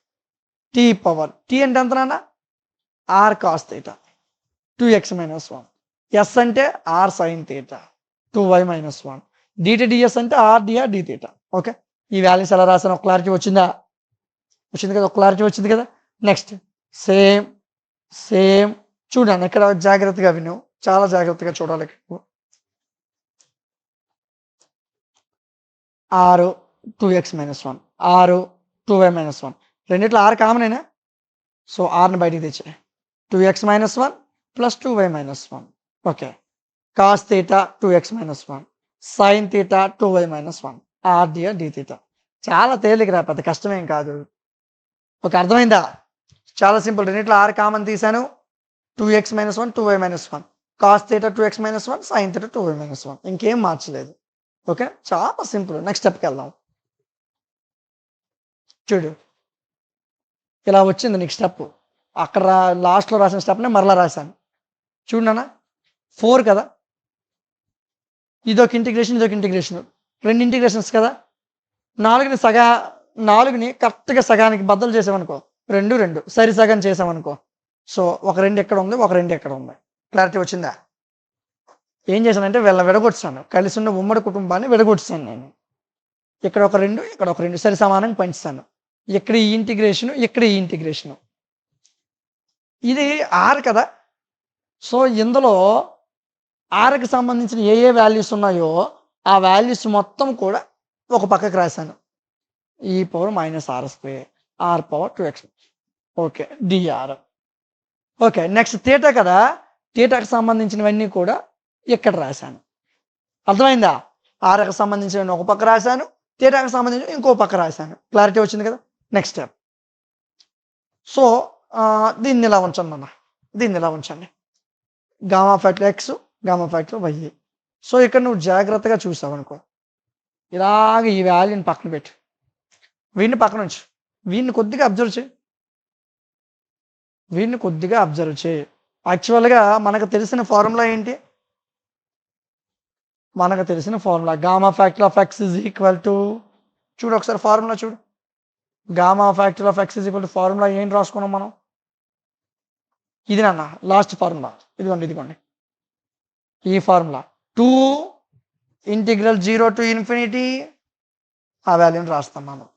T power, t అంటే ఎంత నాన్న, r cos theta 2x-1. S అంటే r sine theta 2y-1. D t d s అంటే r d r d theta. Okay, ఈ values ఎలా రాసాను, ఒక క్లారిటీ వచ్చిందా? వచ్చింది కదా, ఒక క్లారిటీ వచ్చింది కదా. నెక్స్ట్ సేమ్ చూడండి, ఇక్కడ జాగ్రత్తగా విను, చాలా జాగ్రత్తగా చూడాలి. 6 2x-1, 6 2y-1. రెండిట్లో 6 కామనేనా. సో ఆర్ని బయటికి తెచ్చే 2x-1 + 2y-1. Okay, cos theta 2x-1, sine theta 2y-1, r d r d theta. చాలా తేలికరా, పెద్ద కష్టమేం కాదు. ఓకే, అర్థమైందా? చాలా సింపుల్. రెండిట్లో 6 కామన్ తీసాను, 2x-1 2y-1, cos theta 2x-1, sine theta 2y-1. ఇంకేం మార్చలేదు. ఓకే, చాలా సింపుల్. నెక్స్ట్ స్టెప్కి వెళ్దాం. చూడు, ఇలా వచ్చింది నీకు స్టెప్. అక్కడ లాస్ట్లో రాసిన స్టెప్ని మరలా రాశాను. చూడన్నా, 4 కదా, ఇదొక ఇంటిగ్రేషన్, ఇదొక ఇంటిగ్రేషన్, 2 ఇంటిగ్రేషన్స్ కదా. 4ని కరెక్ట్గా సగానికి బద్దలు చేసామనుకో, 2 2 సరి సగం చేసామనుకో. సో ఒక 2 ఎక్కడ ఉంది, ఒక 2 ఎక్కడ ఉంది, క్లారిటీ వచ్చిందా? ఏం చేశానంటే వీళ్ళని విడగొట్టాను, కలిసి ఉన్న ఉమ్మడి కుటుంబాన్ని విడగొట్టాను నేను. ఇక్కడ ఒక 2, ఇక్కడ ఒక 2 సరి సమానంగా పంచుతాను. ఇక్కడ ఈ ఇంటిగ్రేషను, ఇక్కడ ఈ ఇంటిగ్రేషను. ఇది ఆర్ కదా. సో ఇందులో ఆర్కి సంబంధించిన ఏ వాల్యూస్ ఉన్నాయో ఆ వాల్యూస్ మొత్తం కూడా ఒక పక్కకు రాశాను. E power -r², r power 2x. Okay, d r. Okay, next theta కదా, థీటాకి సంబంధించినవన్నీ కూడా ఇక్కడ రాశాను. అర్థమైందా? ఆర్కి సంబంధించిన ఒక పక్క రాశాను, థీటాకి సంబంధించిన ఇంకో పక్క రాశాను. క్లారిటీ వచ్చింది కదా. Next step. సో దీన్ని ఇలా ఉంచండి అన్న, దీన్ని ఇలా ఉంచండి. Gamma factor x, gamma factor y. So ఇక్కడ నువ్వు జాగ్రత్తగా చూసావు అనుకో, ఇలాగ ఈ వాల్యూని పక్కన పెట్టు, వీడిని పక్కన ఉంచు, వీడిని కొద్దిగా అబ్జర్వ్ చేయి. యాక్చువల్గా మనకు తెలిసిన ఫార్ములా ఏంటి? మనకు తెలిసిన formula gamma factor of x is equal to, చూడు ఒకసారి ఫార్ములా చూడు. Gamma factor of x is equal to formula ఏంటి రాసుకున్నాం మనం? ఇది నాన్న లాస్ట్ ఫార్ములా, ఇదిగోండి ఈ ఫార్ములా 2 ఇంటిగ్రల్ 0 to ఇన్ఫినిటీ, ఆ వాల్యూని రాస్తాం మనం.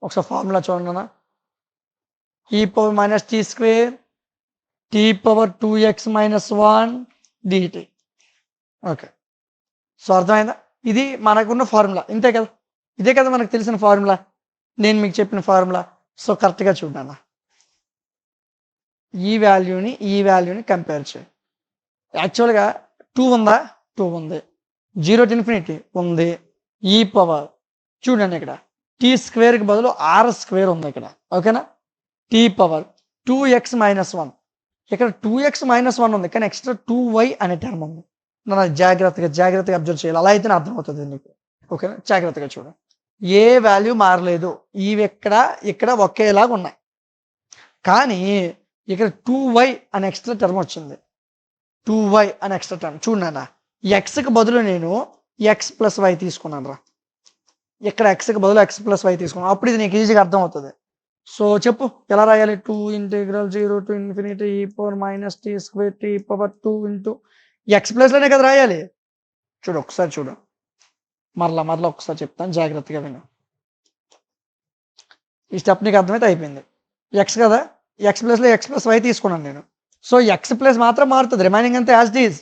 ఒకసారి ఫార్ములా చూడండి అన్న. e power minus t square t power 2x - 1 dt. Okay, so అర్థమైందా? ఇది మనకున్న ఫార్ములా, ఇంతే కదా, ఇదే కదా మనకు తెలిసిన ఫార్ములా, నేను మీకు చెప్పిన ఫార్ములా. సో కరెక్ట్గా చూడన్న, ఈ వాల్యూని కంపేర్ చేయి. యాక్చువల్గా 2 ఉందా? 2 ఉంది. 0 to ఇన్ఫినిటీ ఉంది. ఈ పవర్ చూడండి, ఇక్కడ టీ స్క్వేర్కి బదులు ఆర్ స్క్వేర్ ఉంది ఇక్కడ, ఓకేనా? టీ పవర్ 2x - 1, ఇక్కడ 2x - 1 ఉంది, కానీ ఎక్స్ట్రా 2y అనే టర్మ్ ఉంది. నన్ను జాగ్రత్తగా అబ్జర్వ్ చేయాలి, అలా అయితేనే అర్థమవుతుంది నీకు, ఓకేనా? జాగ్రత్తగా చూడ, ఏ వాల్యూ మారలేదు, ఇవి ఇక్కడ ఒకేలాగా ఉన్నాయి, కానీ ఇక్కడ 2y అనే ఎక్స్ట్రా టర్మ్ వచ్చింది. 2y అనే ఎక్స్ట్రా టర్మ్ చూడన్నా, ఎక్స్కి బదులు నేను x + y తీసుకున్నాను రా, ఇక్కడ ఎక్స్కి బదులు x + y తీసుకున్నాను, అప్పుడు ఇది నీకు ఈజీగా అర్థమవుతుంది. సో చెప్పు ఎలా రాయాలి? 2 integral 0 to infinity e power minus t square t power 2 into x ప్లస్లోనే కదా రాయాలి. ఒకసారి చూడు, మరలా ఒకసారి చెప్తాను, జాగ్రత్తగా విను. ఈ స్టెప్ నీకు అర్థమైతే అయిపోయింది. ఎక్స్ కదా, ఎక్స్ ప్లస్లో x + y తీసుకున్నాను నేను. సో x ప్లస్ మాత్రం మారుతుంది, రిమైనింగ్ అంతా యాజ్ ఇట్ ఈజ్.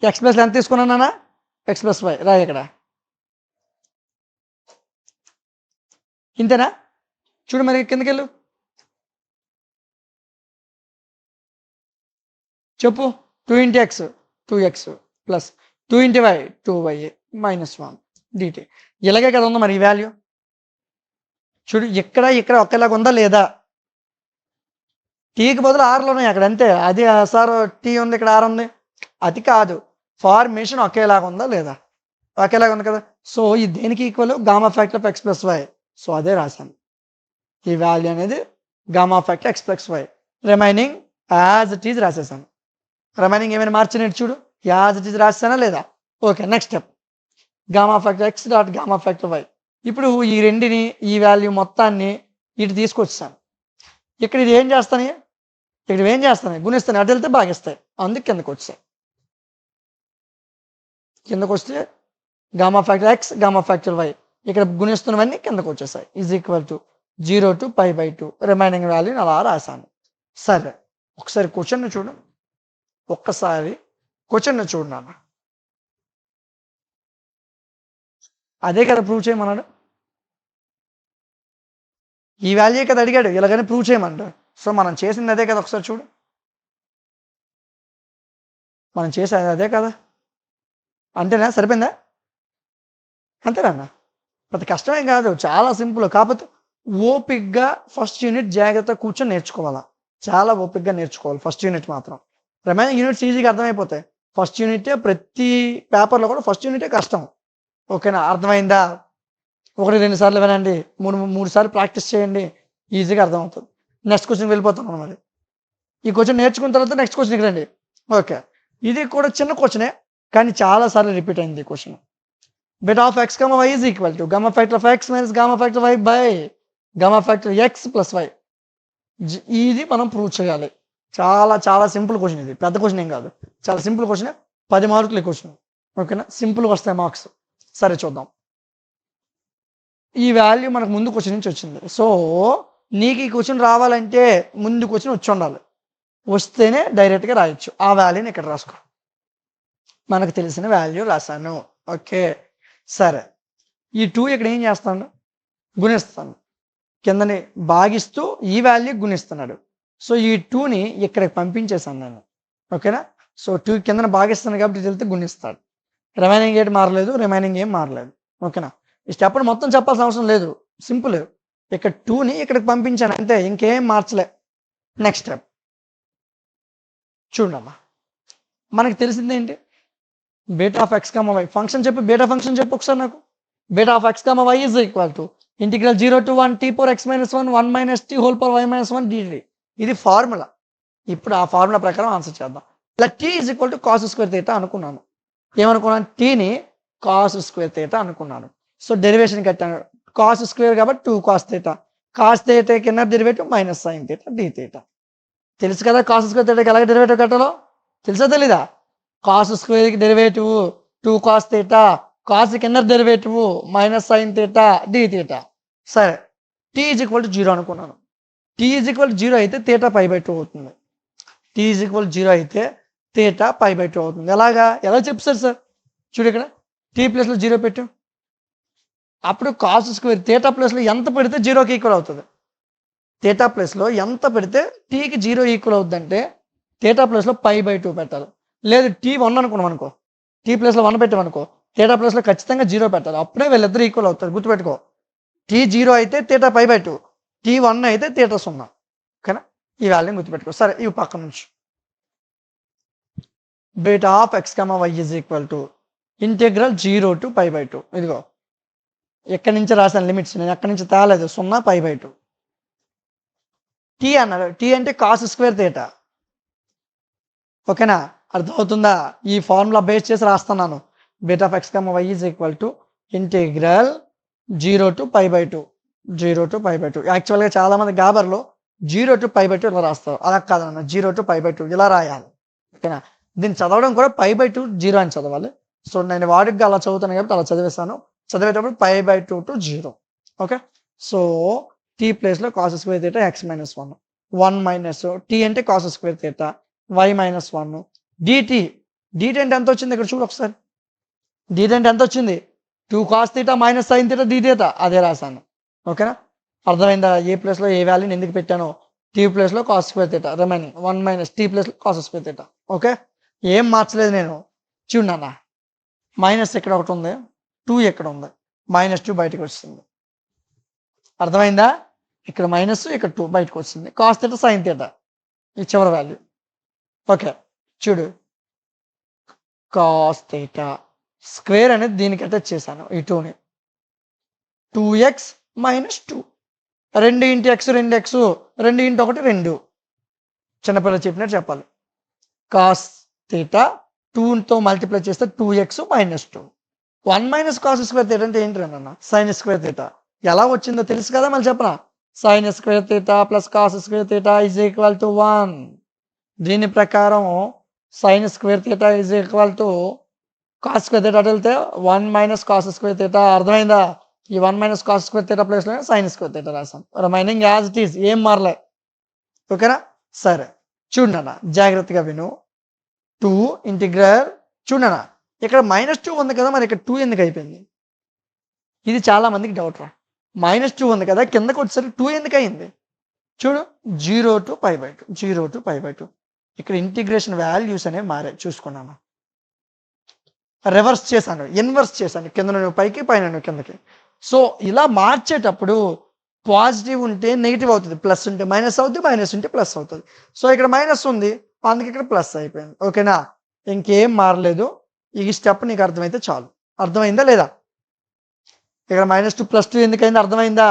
ఎక్స్ ప్లస్లో ఎంత తీసుకున్నానా? x + y రాయి ఇక్కడ, ఇంతేనా? చూడు మరి కిందకెళ్ళు, చెప్పు. 2 × x 2x plus 2 × y 2y -1 dt. ఇలాగే కదా ఉందా మరి ఈ వాల్యూ? చూడు, ఇక్కడ ఒకేలాగా ఉందా లేదా? టీకి బదులు ఆర్లో ఉన్నాయి అక్కడ, అంతే. అది సార్ టీ ఉంది, ఇక్కడ ఆర్ ఉంది, అది కాదు. ఫార్మేషన్ ఒకేలాగా ఉందా లేదా? ఒకేలాగా ఉంది కదా. సో ఇది దేనికి equal? Gamma factor of x + y. So అదే రాశాను, ఈ వాల్యూ అనేది gamma factor x + y. Remaining as it is రాసేసాను. రిమైనింగ్ ఏమైనా మార్చినట్టు చూడు, యాజ్ ఇట్ ఈజ్ రాసానా లేదా? Okay, next step gamma factor x dot gamma factor y. ఇప్పుడు ఈ రెండిని, ఈ వాల్యూ మొత్తాన్ని ఇటు తీసుకొచ్చాను. ఇక్కడ ఇది ఏం చేస్తాను? గుణిస్తాను, అటు వెళ్తే భాగిస్తాయి, అందుకు కిందకు వచ్చాయి. కిందకు వస్తే gamma factor x gamma factor y, ఇక్కడ గుణిస్తున్నవన్నీ కిందకు వచ్చేసాయి. Is equal to 0 to π/2. Remaining వాల్యూని అలా రాశాను. సరే, ఒకసారి క్వశ్చన్ చూడు, నాన్న. అదే కదా ప్రూవ్ చేయమన్నాడు, ఈ వాల్యూ కదా అడిగాడు, ఇలాగని ప్రూవ్ చేయమన్నాడు. సో మనం చేసింది అదే కదా, ఒకసారి చూడు, మనం చేసేది అదే కదా. అంతేనా? సరిపోయిందా? అంతేనా? పెద్ద కష్టమేం కాదు, చాలా సింపుల్. కాకపోతే ఓపిక్గా ఫస్ట్ యూనిట్ జాగ్రత్తగా కూర్చొని నేర్చుకోవాలా, చాలా ఓపిక్గా నేర్చుకోవాలి ఫస్ట్ యూనిట్ మాత్రం. రిమైనింగ్ యూనిట్స్ ఈజీగా అర్థమైపోతాయి. ఫస్ట్ యూనిటే ప్రతి పేపర్లో కూడా ఫస్ట్ యూనిటే కష్టం, ఓకేనా? అర్థమైందా? 1-2 సార్లు వినండి, 3 సార్లు ప్రాక్టీస్ చేయండి, ఈజీగా అర్థమవుతుంది. నెక్స్ట్ క్వశ్చన్కి వెళ్ళిపోతాం మరి. ఈ క్వశ్చన్ నేర్చుకున్న తర్వాత నెక్స్ట్ క్వశ్చన్కి రండి. ఓకే, ఇది కూడా చిన్న క్వశ్చనే, కానీ చాలాసార్లు రిపీట్ అయింది ఈ question. Beta of x, y is equal to gamma factor of x minus gamma factor y by gamma factor x + y. ఇది మనం ప్రూవ్ చేయాలి. చాలా సింపుల్ క్వశ్చన్, ఇది పెద్ద క్వశ్చన్ ఏం కాదు, చాలా సింపుల్ క్వశ్చన్. 10 మార్కులు క్వశ్చన్, ఓకేనా? సింపుల్గా వస్తాయి మార్క్స్. సరే చూద్దాం. ఈ వాల్యూ మనకు ముందు క్వశ్చన్ నుంచి వచ్చింది. సో నీకు ఈ క్వశ్చన్ రావాలంటే ముందు క్వశ్చన్ వచ్చి ఉండాలి, వస్తేనే డైరెక్ట్గా రాయొచ్చు. ఆ వాల్యూని ఇక్కడ రాసుకో, మనకు తెలిసిన వాల్యూ రాశాను. ఓకే, సరే. ఈ 2 ఇక్కడ ఏం చేస్తాను? గుణిస్తాను, కిందని భాగిస్తూ ఈ వాల్యూ గుణిస్తున్నాడు. సో ఈ 2ని ఇక్కడికి పంపించేసాను నేను, ఓకేనా? సో 2 కిందన భాగిస్తాను కాబట్టి ఇది వెళ్తే గుణిస్తాడు. రిమైనింగ్ ఏం మారలేదు. ఓకేనా? ఈ స్టెప్ని మొత్తం చెప్పాల్సిన అవసరం లేదు, సింపుల్. ఇక్కడ 2ని ఇక్కడికి పంపించాను అంతే, ఇంకేం మార్చలే. నెక్స్ట్ స్టెప్ చూడమ్మా, మనకి తెలిసింది ఏంటి? Beta of x comma y function చెప్పి, బీటా ఫంక్షన్ చెప్పు ఒకసారి నాకు. Beta of x comma y is equal to integral 0 to 1 t power x minus 1 1 minus t whole power y minus 1 dt. ఇది formula. ఇప్పుడు ఆ ఫార్ములా ప్రకారం answer చేద్దాం. ఇలా t is equal to cos square theta అనుకున్నాను. ఏమనుకున్నాను? టీని cos square theta అనుకున్నాను. సో డెరివేషన్ కట్టాను. కాస్ స్క్వేర్ కాబట్టి 2 కాస్ థీటా. కాస్ థీటా కింద derivative minus sine theta d theta. తెలుసు కదా కాస్ స్క్వేర్ థీటాకి ఎలాగ డెరివేటివ్ కట్టాలో? తెలుసా తెలీదా? కాస్ స్క్వేర్కి డెరివేటివ్ 2 కాస్ థీటా, కాస్ కింద derivative minus sine theta d theta. సరే, టీ ఈజ్ ఈక్వల్ టు 0 అనుకున్నాను. టీ ఈజ్ ఈక్వల్ 0 అయితే థీటా π/2 అవుతుంది. టీ ఈజ్ ఈక్వల్ 0 అయితే థీటా π/2 అవుతుంది. ఎలా చెప్తారు సార్? చూడు, ఇక్కడ టీ ప్లస్లో 0 పెట్టు. అప్పుడు కాస్ స్క్వేర్ థీటా ప్లస్లో ఎంత పెడితే 0కి ఈక్వల్ అవుతుంది? థీటా ప్లస్లో ఎంత పెడితే టీకి 0 ఈక్వల్ అవుతుందంటే థీటా ప్లస్లో π/2 పెట్టాలి. లేదు టీ 1 అనుకున్నాం అనుకో, టీ ప్లస్లో 1 పెట్టామనుకో, థీటా ప్లస్లో ఖచ్చితంగా 0 పెట్టాలి. అప్పుడే వీళ్ళిద్దరు ఈక్వల్ అవుతారు. గుర్తుపెట్టుకో, టీ 0 అయితే థీటా π/2, టీ 1 అయితే థీటా 0. ఓకేనా? ఈ వాల్యూని గుర్తుపెట్టుకో. సరే, ఇవి పక్క నుంచి. Beta of x comma y is equal to integral 0 to π/2. ఇదిగో ఎక్కడి నుంచి రాశాను లిమిట్స్, నేను ఎక్కడి నుంచి తేలేదు. 0 π/2. టీ అన్నారు. టీ అంటే కాస్ స్క్వేర్ థీటా. ఓకేనా? అర్థమవుతుందా? ఈ ఫార్ములా బేస్ చేసి రాస్తున్నాను. Beta of x comma y is equal to integral 0 to π/2. 0 to π/2. యాక్చువల్గా చాలామంది గాబర్లో 0 to π/2 ఇలా రాస్తారు. అలా కాదన్న, 0 to π/2 ఇలా రాయాలి. ఓకేనా? దీన్ని చదవడం కూడా π/2 0 అని చదవాలి. సో నేను వాడికి అలా చదువుతాను కాబట్టి అలా చదివేస్తాను. చదివేటప్పుడు π/2 to 0. ఓకే. సో టీ ప్లేస్లో cos square theta x minus 1 1 minus t అంటే cos square theta y minus 1 dt. dt అంటే ఎంత వచ్చింది ఇక్కడ చూడు ఒకసారి. dt అంటే ఎంత వచ్చింది? 2 cos theta minus sine theta d theta. అదే రాశాను. ఓకేనా? అర్థమైందా? ఏ ప్లేస్లో ఏ వాల్యూని ఎందుకు పెట్టానో. టీ ప్లేస్లో cos square theta, remaining 1 minus t ప్లేస్లో కాస్ స్క్వేర్ థీటా. ఓకే, ఏం మార్చలేదు నేను. చూడన్నా, మైనస్ ఇక్కడ ఒకటి ఉంది, 2 ఎక్కడ ఉంది, -2 బయటకు వస్తుంది. అర్థమైందా? ఇక్కడ మైనస్, ఇక్కడ 2 బయటకు వచ్చింది. కాస్ థీటా సైన్ థీటా ఈ చివరి వాల్యూ. ఓకే, చూడు, కాస్ థీటా స్క్వేర్ అనేది దీనికి అటాచ్ చేశాను. ఈ 2ని 2x - 2 2 into x 2x 2 into 1 2. చిన్నపిల్లలు చెప్పినట్టు చెప్పాలి. కాస్ థీటా 2తో మల్టిప్లై చేస్తే 2x - 2. 1 minus cos square theta అంటే ఏంటి అన్న? Sign square theta. ఎలా వచ్చిందో తెలుసు కదా, మళ్ళీ చెప్పనా? Sign square theta plus cos square theta is equal to 1. దీని ప్రకారం sign square theta is equal to cos square theta వెళ్తే 1 మైనస్ కాస్ స్క్వేర్ థీటా. అర్థమైందా? ఈ 1 మైనస్ కాస్ స్క్వేర్ థీటా ప్లేస్లో సైన్ స్క్వేర్ థీటా రాసాం. రిమైనింగ్ యాజ్ ఇట్ ఈస్, ఏం మారలే. ఓకేనా? సరే, చూడన్నా, జాగ్రత్తగా విను. 2 ఇంటిగ్రల్ చూడన్నా, ఇక్కడ -2 ఉంది కదా, మరి ఇక్కడ 2 ఎందుకు అయిపోయింది? ఇది చాలా మందికి డౌట్ రా. -2 ఉంది కదా, కిందకు వచ్చేసరికి 2 ఎందుకు అయింది? చూడు, 0 to π/2 0 to π/2. ఇక్కడ ఇంటిగ్రేషన్ వాల్యూస్ అనేవి మారాయి. చూసుకున్నాను, రివర్స్ చేశాను, ఇన్వర్స్ చేశాను. కింద నువ్వు పైకి, పైన నువ్వు కిందకి. సో ఇలా మార్చేటప్పుడు పాజిటివ్ ఉంటే నెగిటివ్ అవుతుంది, ప్లస్ ఉంటే మైనస్ అవుతుంది, మైనస్ ఉంటే ప్లస్ అవుతుంది. సో ఇక్కడ మైనస్ ఉంది, అందుకే ఇక్కడ ప్లస్ అయిపోయింది. ఓకేనా? ఇంకేం మారలేదు. ఈ స్టెప్ నీకు అర్థమైతే చాలు. అర్థమైందా లేదా? ఇక్కడ -2 + 2 ఎందుకైంది అర్థమైందా?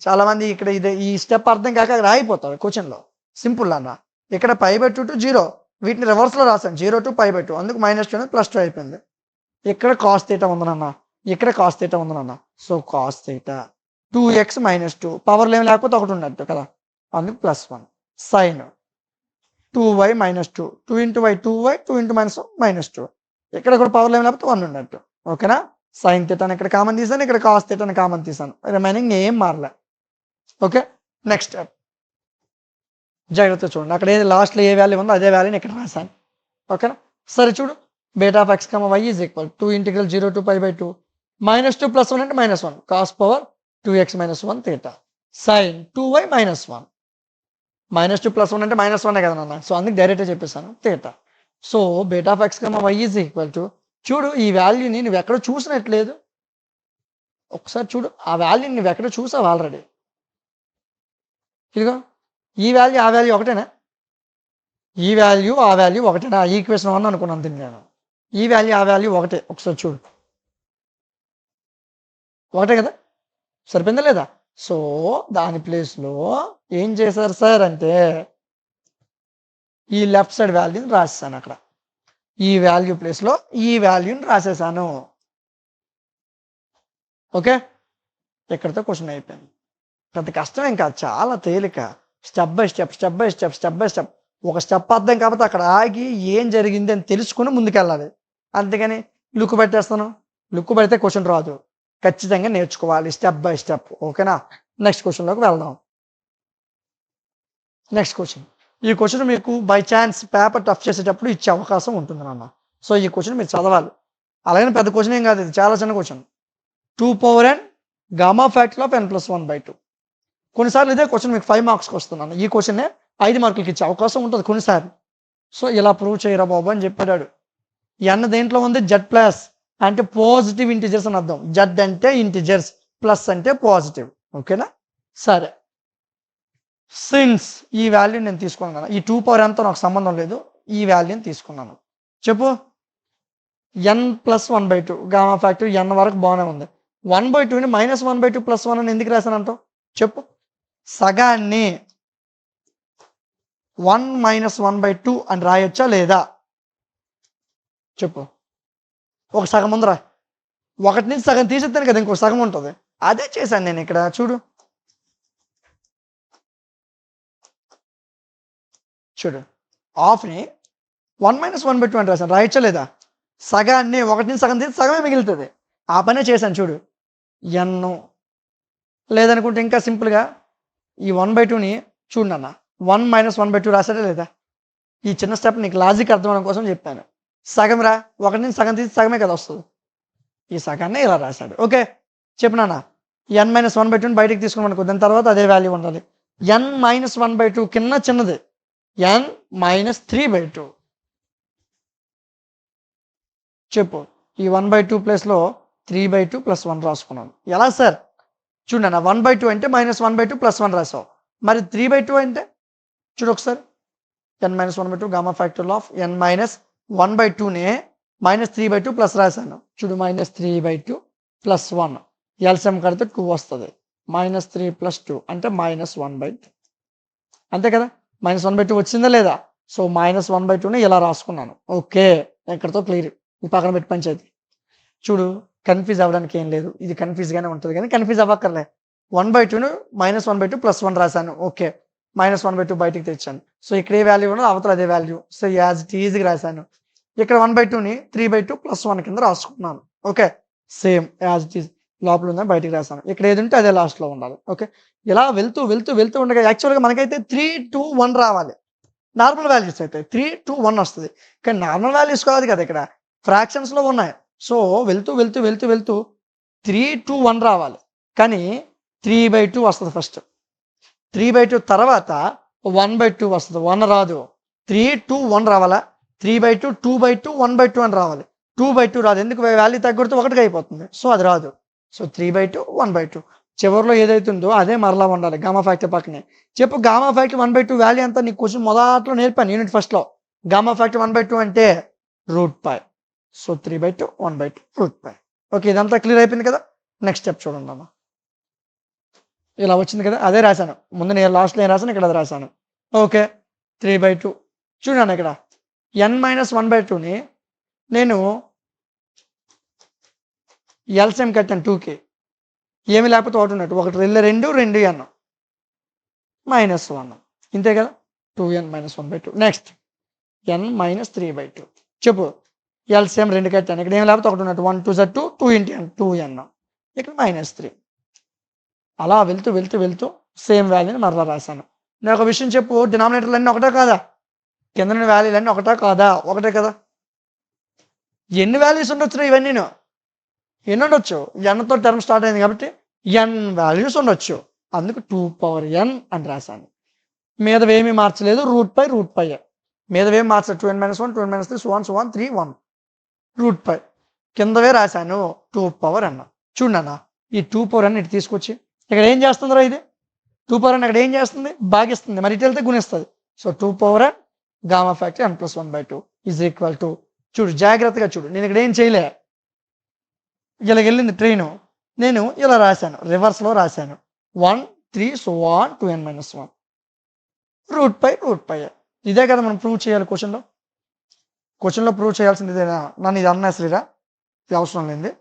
చాలా మంది ఇక్కడ ఈ స్టెప్ అర్థం కాక రాయిపోతారు క్వశ్చన్లో. సింపుల్ అన్న. ఇక్కడ π/2 to 0, వీటిని రివర్స్లో రాశాను, 0 to π/2. అందుకు -2 అనేది +2 అయిపోయింది. ఇక్కడ కాస్ థీటా ఉందనన్నా, ఇక్కడ కాస్ థీటా ఉందనన్నా. సో కాస్ థీటా 2x - 2 పవర్లు ఏం లేకపోతే ఒకటి ఉన్నట్టు కదా, అందుకు +1 sign 2y - 2 2 into y 2y 2 into -2. ఇక్కడ కూడా పవర్లు ఏం లేకపోతే 1 ఉన్నట్టు. ఓకేనా? సైన్ థీటాని ఇక్కడ కామన్ తీసాను, ఇక్కడ కాస్ థీటాని కామన్ తీసాను. రిమైనింగ్ ఏం మారలే. ఓకే, నెక్స్ట్ స్టెప్ జాగ్రత్తగా చూడండి. అక్కడ ఏది లాస్ట్లో ఏ వాల్యూ ఉందో అదే వాల్యూని ఇక్కడ రాశాను. ఓకేనా? సరే చూడు, beta of x comma y is equal 2 integral 0 to π/2 -2 + 1 అంటే -1 cos power 2x - 1 theta sine 2y - 1 -2 + 1 అంటే -1 కదా నాన్న. సో అందుకు డైరెక్ట్గా చెప్పేసాను theta. So beta of x comma y is equal to చూడు ఈ వాల్యూని నువ్వు ఎక్కడ చూసినట్లేదు. ఒకసారి చూడు ఆ వాల్యూని నువ్వు ఎక్కడ చూసావు ఆల్రెడీ. ఇదిగో ఈ వాల్యూ ఆ వాల్యూ ఒకటేనా? ఈ వాల్యూ ఆ వాల్యూ ఒకటేనా? ఈక్వేషన్ 1 అనుకున్నాను దీన్ని నేను. ఈ వాల్యూ ఆ వాల్యూ ఒకటే. ఒకసారి చూడు ఒకటే కదా, సరిపోయిందా లేదా? సో దాని ప్లేస్లో ఏం చేశారు సార్ అంటే ఈ లెఫ్ట్ సైడ్ వాల్యూని రాసేసాను అక్కడ. ఈ వాల్యూ ప్లేస్లో ఈ వాల్యూని రాసేసాను. ఓకే, ఇక్కడితో క్వశ్చన్ అయిపోయింది. పెద్ద కష్టం ఏం కాదు, చాలా తేలిక. Step by step step by step step by step. ఒక స్టెప్ అర్థం కాకపోతే అక్కడ ఆగి ఏం జరిగింది అని తెలుసుకుని ముందుకెళ్ళాలి. అంతేగాని లుక్ పెట్టేస్తాను, లుక్ పెడితే క్వశ్చన్ రాదు. ఖచ్చితంగా నేర్చుకోవాలి స్టెప్ బై స్టెప్. ఓకేనా? నెక్స్ట్ క్వశ్చన్లోకి వెళ్దాం. Next question. ఈ క్వశ్చన్ మీకు బై ఛాన్స్ పేపర్ టఫ్ చేసేటప్పుడు ఇచ్చే అవకాశం ఉంటుంది నాన్న. సో ఈ క్వశ్చన్ మీరు చదవాలి. అలాగే పెద్ద క్వశ్చన్ ఏం కాదు, ఇది చాలా చిన్న question. 2n gamma factor of n+1/2. కొన్నిసార్లు ఇదే క్వశ్చన్ మీకు 5 మార్క్స్కి వస్తున్నాను. ఈ క్వశ్చన్నే 5 మార్కులకి ఇచ్చే అవకాశం ఉంటుంది కొన్నిసార్లు. సో ఇలా ప్రూవ్ చేయరా బాబు అని చెప్పాడు. n దేంట్లో ఉంది? జెడ్ ప్లస్ అంటే పాజిటివ్ ఇంటిజర్స్ అని అర్థం. జెడ్ అంటే ఇంటిజర్స్, ప్లస్ అంటే పాజిటివ్. ఓకేనా? సరే, సిన్స్ ఈ వాల్యూ నేను తీసుకున్నాను. ఈ 2n నాకు సంబంధం లేదు, ఈ వాల్యూని తీసుకున్నాను. చెప్పు. n+1/2 గామా ఫ్యాక్టర్ n వరకు బాగానే ఉంది. 1/2ని -1/2 + 1 అని ఎందుకు రాశానంటావు? చెప్పు. సగాన్ని 1 - 1/2 అని రాయొచ్చా లేదా? చెప్పు. ఒక సగం ఉందిరా, ఒకటి నుంచి సగం తీసేస్తాను కదా, ఇంకో సగం ఉంటుంది. అదే చేశాను నేను ఇక్కడ. చూడు చూడు హాఫ్ని 1 - 1/2 అని రాశాను. రాయొచ్చా లేదా? సగాన్ని ఒకటి నుంచి సగం తీసి సగమే మిగులుతుంది. ఆ పనే చేశాను. చూడు n, లేదనుకుంటే ఇంకా సింపుల్గా ఈ 1/2ని చూడు నాన్న, 1 - 1/2 రాశాడా లేదా? ఈ చిన్న స్టెప్ నీకు లాజిక్ అర్థం అవడం కోసం చెప్పాను. సగం రా, ఒకటి నుంచి సగం తీసి సగమే కదా వస్తుంది. ఈ సగాన్ని ఇలా రాశాడు. ఓకే, చెప్పు నాన్న. n - 1/2ని బయటికి తీసుకున్నాం అనుకో, దాని తర్వాత అదే వాల్యూ ఉండాలి. n - 1/2 కింద చిన్నది n - 3/2. చెప్పు. ఈ 1/2 ప్లేస్లో 3/2 + 1 రాసుకున్నాను. ఎలా సార్? చూడన్నా, 1/2 అంటే -1/2 + 1 రాసావు. మరి 3/2 అంటే చూడు ఒకసారి. n - 1/2 gamma factor of n - 1/2నే -3/2 plus రాశాను. చూడు, -3/2 + 1 ఎల్సిఎం కడితే 2 వస్తుంది. -3 + 2 అంటే -1/2. అంతే కదా? -1/2 వచ్చిందా లేదా? సో -1/2ని ఇలా రాసుకున్నాను. ఓకే, ఎక్కడితో క్లియర్. ఈ పక్కన పెట్టి పంచాయతీ. చూడు, కన్ఫ్యూజ్ అవ్వడానికి ఏం లేదు. ఇది కన్ఫ్యూజ్గానే ఉంటుంది కానీ కన్ఫ్యూజ్ అవ్వక్కర్లే. 1/2ను -1/2 + 1 రాశాను. ఓకే, -1/2 బయటికి తెచ్చాను. సో ఇక్కడ ఏ వాల్యూ ఉన్నదో అవతల అదే వాల్యూ. సో యాజ్ ఇట్ ఈజీగా రాశాను. ఇక్కడ 1/2ని 3/2 + 1 కింద రాసుకున్నాను. Okay, same as it is లోపల ఉందని బయటికి రాశాను. ఇక్కడ ఏది ఉంటే అదే లాస్ట్లో ఉండాలి. ఓకే, ఇలా వెళ్తూ వెళ్తూ వెళ్తూ ఉండగా యాక్చువల్గా మనకైతే 3, 2, 1 రావాలి. నార్మల్ వాల్యూస్ అయితే 3, 2, 1 వస్తుంది. కానీ నార్మల్ వాల్యూస్ కాదు కదా, ఇక్కడ ఫ్రాక్షన్స్లో ఉన్నాయి. సో వెళ్తూ వెళ్తూ వెళ్తూ వెళ్తూ 3, 2, 1 రావాలి. కానీ 3/2 వస్తుంది ఫస్ట్. 3/2 తర్వాత 1/2 వస్తుంది. 1 రాదు. 3, 2, 1 రావాలా? 3/2, 2/2, 1/2 అని రావాలి. 2/2 రాదు, ఎందుకు? వాల్యూ తగ్గొడితే 1గా అయిపోతుంది. సో అది రాదు. సో 3/2, 1/2 చివరిలో ఏదైతుందో అదే మరలా ఉండాలి గామా ఫ్యాక్టర్ పక్కనే. చెప్పు, గామా ఫ్యాక్టర్ 1/2 వాల్యూ అంతా నీకు క్వశ్చన్ మొదట్లో నేర్పాను యూనిట్ ఫస్ట్లో. గామా ఫ్యాక్టర్ 1/2 అంటే √π. సో 3/2, 1/2 √π. ఓకే, ఇదంతా క్లియర్ అయిపోయింది కదా? నెక్స్ట్ స్టెప్ చూడండి అమ్మా. ఇలా వచ్చింది కదా, అదే రాశాను. ముందు నేను లాస్ట్లో ఏం రాశాను, ఇక్కడ అది రాశాను. ఓకే, 3/2 చూడండి. ఇక్కడ n - 1/2ని నేను ఎల్సిఎం కట్టాను 2కి. ఏమి లేకపోతే ఒకటి ఉన్నట్టు, 1, 2, 2n -1. ఇంతే కదా? 2n - 1/2. Next n - 3/2. చెప్పు, ఎల్సిఎం 2 కట్టాను. ఇక్కడ ఏమి లేకపోతే ఒకటి ఉన్నట్టు, 1, 2 = 2, 2 × n 2n. ఇక్కడ -3. అలా వెళ్తూ వెళ్తూ వెళ్తూ సేమ్ వాల్యూని మరలా రాశాను. నేను ఒక విషయం చెప్పు, డినామినేటర్లు అన్నీ ఒకటే కాదా? కింద వాల్యూలు అన్నీ ఒకటా కాదా? ఒకటే కదా. ఎన్ని వాల్యూస్ ఉండొచ్చు ఇవన్నీ? ఎన్ని ఉండొచ్చు? nతో టర్మ్ స్టార్ట్ అయింది కాబట్టి n వాల్యూస్ ఉండొచ్చు. అందుకు 2n అని రాశాను. మీదవేమీ మార్చలేదు. √π. మీదవేమి మార్చలేదు. 2n - 1, 2n - 3, so on 3, 1 √π. కిందవే రాశాను 2 పవర్ అన్న. చూడన్నా ఈ 2 పవర్ అని ఇటు తీసుకొచ్చి ఇక్కడ ఏం చేస్తుందిరా ఇది 2 పవర్ అని అక్కడ ఏం చేస్తుంది భాగిస్తుంది, మరి ఇటు వెళ్తే గుణిస్తుంది. So 2 power n gamma factor n+1/2 is equal to, చూడు జాగ్రత్తగా చూడు, నేను ఇక్కడ ఏం చేయలే, ఇలా వెళ్ళింది ట్రైను, నేను ఇలా రాశాను, రివర్స్లో రాశాను 1 3 so on 2n-1 √π. ఇదే కదా మనం ప్రూవ్ చేయాలి క్వశ్చన్లో ప్రూవ్ చేయాల్సింది ఇదేనా? నన్ను ఇది అన్నసరిరా, ఇది అవసరం లేదు,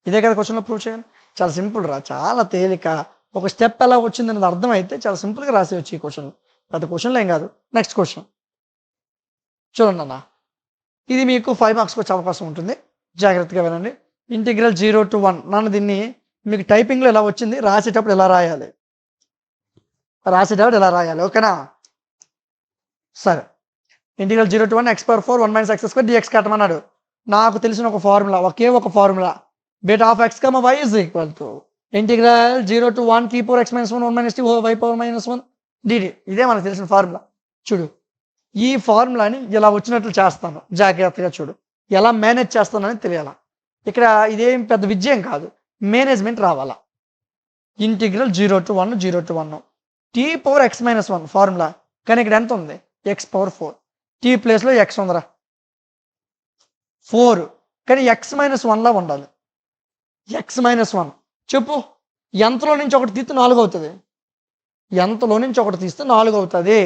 ఇదే కదా క్వశ్చన్లో ప్రూవ్ చేయాలి. చాలా సింపుల్ రా, చాలా తేలిక. ఒక స్టెప్ ఎలా వచ్చింది అనేది అర్థమైతే చాలా సింపుల్గా రాసేయచ్చు ఈ క్వశ్చన్. పెద్ద క్వశ్చన్లో ఏం కాదు. నెక్స్ట్ క్వశ్చన్ చూడండి అన్న, ఇది మీకు 5 మార్క్స్కి వచ్చే అవకాశం ఉంటుంది, జాగ్రత్తగా వినండి. Integral 0 to 1. నన్ను దీన్ని మీకు టైపింగ్లో ఎలా వచ్చింది, రాసేటప్పుడు ఎలా రాయాలి, ఓకేనా? సరే, integral 0 to 1 x⁴ 1 - x² dx కట్టమన్నాడు. నాకు తెలిసిన ఒక ఫార్ములా, ఒకే ఒక formula, beta of x, y is equal to integral 0 to 1 t⁴x-1 1 - t y⁴ dt. ఇదే మనకు తెలిసిన ఫార్ములా. చూడు, ఈ ఫార్ములాని ఇలా వచ్చినట్లు చేస్తాను, జాగ్రత్తగా చూడు, ఎలా మేనేజ్ చేస్తానని తెలియాలా. ఇక్కడ ఇదేం పెద్ద విజయం కాదు, మేనేజ్మెంట్ రావాలా. ఇంటిగ్రల్ 0 to 1 t⁴x-1 ఫార్ములా, కానీ ఇక్కడ ఎంత ఉంది x⁴ t ప్లేస్లో x ఉందిరా 4, కానీ x-1లా ఉండాలి. x-1 చెప్పు, ఎంతలో నుంచి ఒకటి తీస్తే 4 అవుతుంది, ఎంతలో నుంచి ఒకటి తీస్తే 4 అవుతుంది,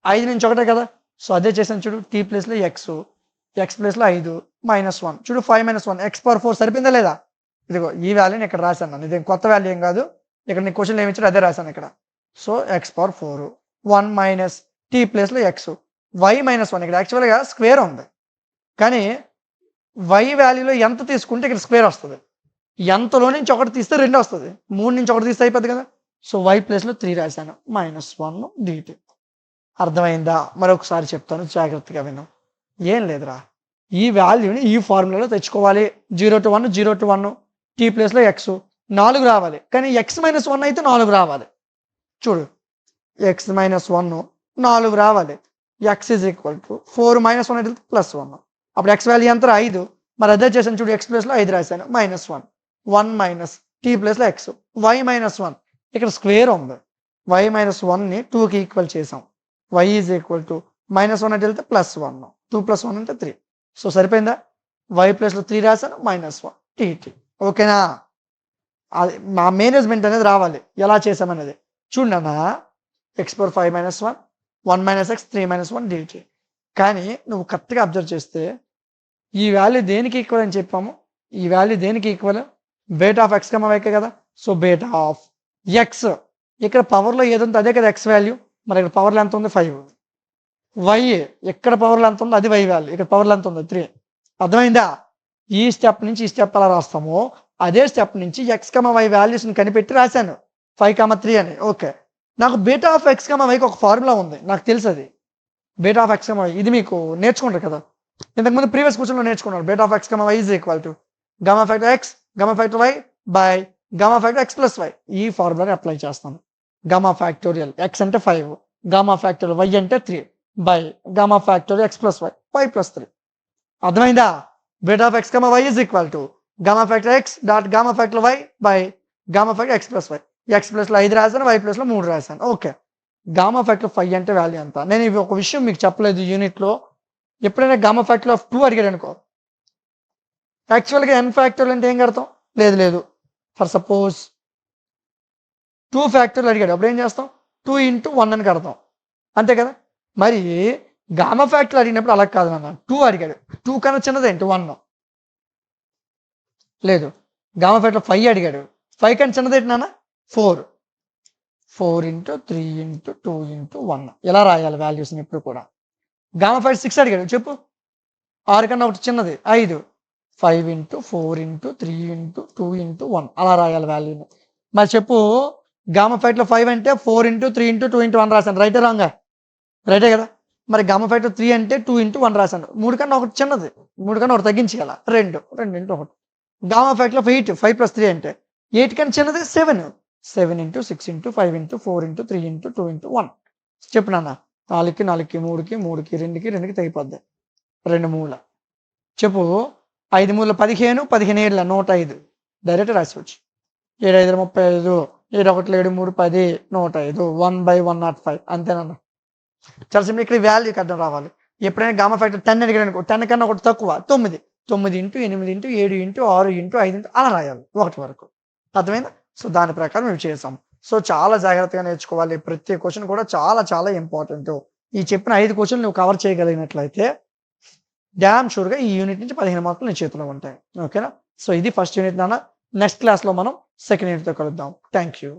5 నుంచి ఒకటే కదా. సో అదే చేసాను చూడు, t ప్లేస్లో x ప్లేస్లో 5 -1, చూడు 5 - 1 x⁴ సరిపోయిందా లేదా? ఇదిగో ఈ వాల్యూని ఇక్కడ రాశాను, ఇదేం కొత్త వాల్యూ ఏం కాదు, ఇక్కడ నీ క్వశ్చన్ ఏమి ఇచ్చాడు అదే రాశాను ఇక్కడ. సో x⁴ 1 - t ప్లేస్లో x, y -1, ఇక్కడ యాక్చువల్గా స్క్వేర్ ఉంది, కానీ y వాల్యూలో ఎంత తీసుకుంటే ఇక్కడ స్క్వేర్ వస్తుంది, ఎంతలో నుంచి ఒకటి తీస్తే 2 వస్తుంది, 3 నుంచి ఒకటి తీస్తే అయిపోద్ది కదా. సో y ప్లేస్లో 3 రాశాను, -1 dt. అర్థమైందా? మరొకసారి చెప్తాను, జాగ్రత్తగా విను. ఏం లేదురా, ఈ వాల్యూని ఈ ఫార్ములాలో తెచ్చుకోవాలి. 0 to 1 t ప్లేస్లో x 4 రావాలి, కానీ x-1 అయితే 4 రావాలి. చూడు, x-1 4 రావాలి, x ఈజ్ ఈక్వల్ టు 4 - 1 అయితే +1, అప్పుడు x వాల్యూ ఎంత 5, మరి అదే చేశాను చూడు, x ప్లేస్లో 5 రాశాను, -1 1 t ప్లేస్లో x, y -1 ఇక్కడ స్క్వేర్ ఉంది, y -1ని 2కి ఈక్వల్ చేసాం, y ఈజ్ ఈక్వల్ టు -1 అంటే వెళ్తే +1, 2 + 1 అంటే 3. సో సరిపోయిందా? y ప్లేస్లో 3 రాశాను, -1 dt. ఓకేనా? అది మా మేనేజ్మెంట్ అనేది రావాలి, ఎలా చేసామనేది చూడండి అన్న. x⁴ 5 - 1 1 - x 3 - 1 dt. కానీ నువ్వు కరెక్ట్గా అబ్జర్వ్ చేస్తే ఈ వాల్యూ దేనికి ఈక్వల్ అని చెప్పాము, ఈ వాల్యూ దేనికి equal, beta of x, y కదా. సో బీటా ఆఫ్ x, ఇక్కడ పవర్లో ఏది ఉందో అదే కదా x వాల్యూ, మరి ఇక్కడ పవర్లో ఎంత ఉంది 5, y ఇక్కడ పవర్లో ఎంత ఉందో అది y వాల్యూ, ఇక్కడ పవర్లో ఎంత ఉంది 3. అర్థమైందా? ఈ స్టెప్ నుంచి ఈ స్టెప్ ఎలా రాస్తామో అదే స్టెప్ నుంచి x, y వాల్యూస్ని కనిపెట్టి రాశాను 5, 3 అని. ఓకే, నాకు బీటా ఆఫ్ x, yకి ఒక ఫార్ములా ఉంది, నాకు తెలుసు అది బీటా ఆఫ్ x, y. ఇది మీకు నేర్చుకుంటారు కదా, ఇంతకుముందు ప్రీవియస్ క్వశ్చన్లో నేర్చుకున్నారు. Beta of x, y is equal to gamma factor x, gamma factor y by gamma factor x + y. ఈ ఫార్ములాని అప్లై చేస్తాను. గామా ఫ్యాక్టోరియల్ x అంటే 5, గామా ఫ్యాక్టోరియల్ y అంటే 3 by gamma factorial x + y, y + 3. అర్థమైందా? Beta of x, y is equal to gamma factor x dot gamma factor y by gamma factor x + y. x ప్లేస్లో 5 రాశాను, y ప్లేస్లో 3 రాశాను. Okay, gamma factor 5 అంటే value ఎంత? నేను ఇవి ఒక విషయం మీకు చెప్పలేదు యూనిట్లో, ఎప్పుడైనా గామా ఫ్యాక్టర్ ఆఫ్ 2 అడిగాడు అనుకో, యాక్చువల్గా n ఫ్యాక్టోరియల్ అంటే ఏం కడతాం, లేదు ఫర్ సపోజ్ 2 ఫ్యాక్టోరియల్ అడిగాడు, అప్పుడు ఏం చేస్తాం 2 × 1 అని కడతాం, అంతే కదా. మరి గామా ఫ్యాక్టర్ అడిగినప్పుడు అలా కాదు నాన్న, 2 అడిగాడు, 2 కన్నా చిన్నది ఏంటి 1, లేదు గామా ఫ్యాక్టర్ 5 అడిగాడు, 5 కన్నా చిన్నది ఏంటి నాన్న 4 × 3 × 2 × 1 ఎలా రాయాలి వాల్యూస్ని ఇప్పుడు కూడా. గామా ఫ్యాక్టర్ 6 అడిగాడు, చెప్పు 6 కన్నా ఒకటి చిన్నది 5, 5 × 4 × 3 × 2 × 1 అలా రాయాలి వాల్యూని. మరి చెప్పు, గామా ఫ్యాక్టర్ 5 అంటే 4 × 3 × 2 × 1 రాశాను, రైటే రాంగా? రైటే కదా. మరి గామా ఫ్యాక్టర్ 3 అంటే 2 × 1 రాశాను, 3 కన్నా ఒకటి చిన్నది, 3 కన్నా ఒకటి తగ్గించేయాల, 2 × 1. గామా ఫ్యాక్టర్ 8, 5 + 3 అంటే 8 కన్నా చిన్నది 7, 7 × 6 × 5 × 4 × 3 × 2 × 1. చెప్పు నాన్న, 4కి 4కి 3కి 3కి 2కి 2కి తెగిపోద్ది, 2 3 చెప్పు 5 మూల 15, 15 ఏళ్ళ 105 డైరెక్ట్ రాసుకోవచ్చు. 7 5 35, 7 1 7 3 10, 105 1/105 అంతేనన్నా. చాలా సింపుల్. ఇక్కడ వాల్యూకి అర్థం రావాలి. ఎప్పుడైనా గామా ఫ్యాక్టర్ 10 అడిగాడు అనుకో, 10 కన్నా ఒకటి తక్కువ 9, 9 into 8 into 7 into 6 into 5 into అలా రాయాలి 1 వరకు. అర్థమైందా? సో దాని ప్రకారం మేము చేసాం. సో చాలా జాగ్రత్తగా నేర్చుకోవాలి. ప్రతి క్వశ్చన్ కూడా చాలా చాలా ఇంపార్టెంట్. ఈ చెప్పిన 5 క్వశ్చన్లు నువ్వు కవర్ చేయగలిగినట్లయితే డ్యామ్ షూర్‌గా ఈ యూనిట్ నుంచి 15 మార్కులు నీ చేతిలో ఉంటాయి. ఓకేనా? సో ఇది ఫస్ట్ యూనిట్ నాన్న. నెక్స్ట్ క్లాస్‌లో మనం సెకండ్ యూనిట్‌తో కలుద్దాం. Thank you.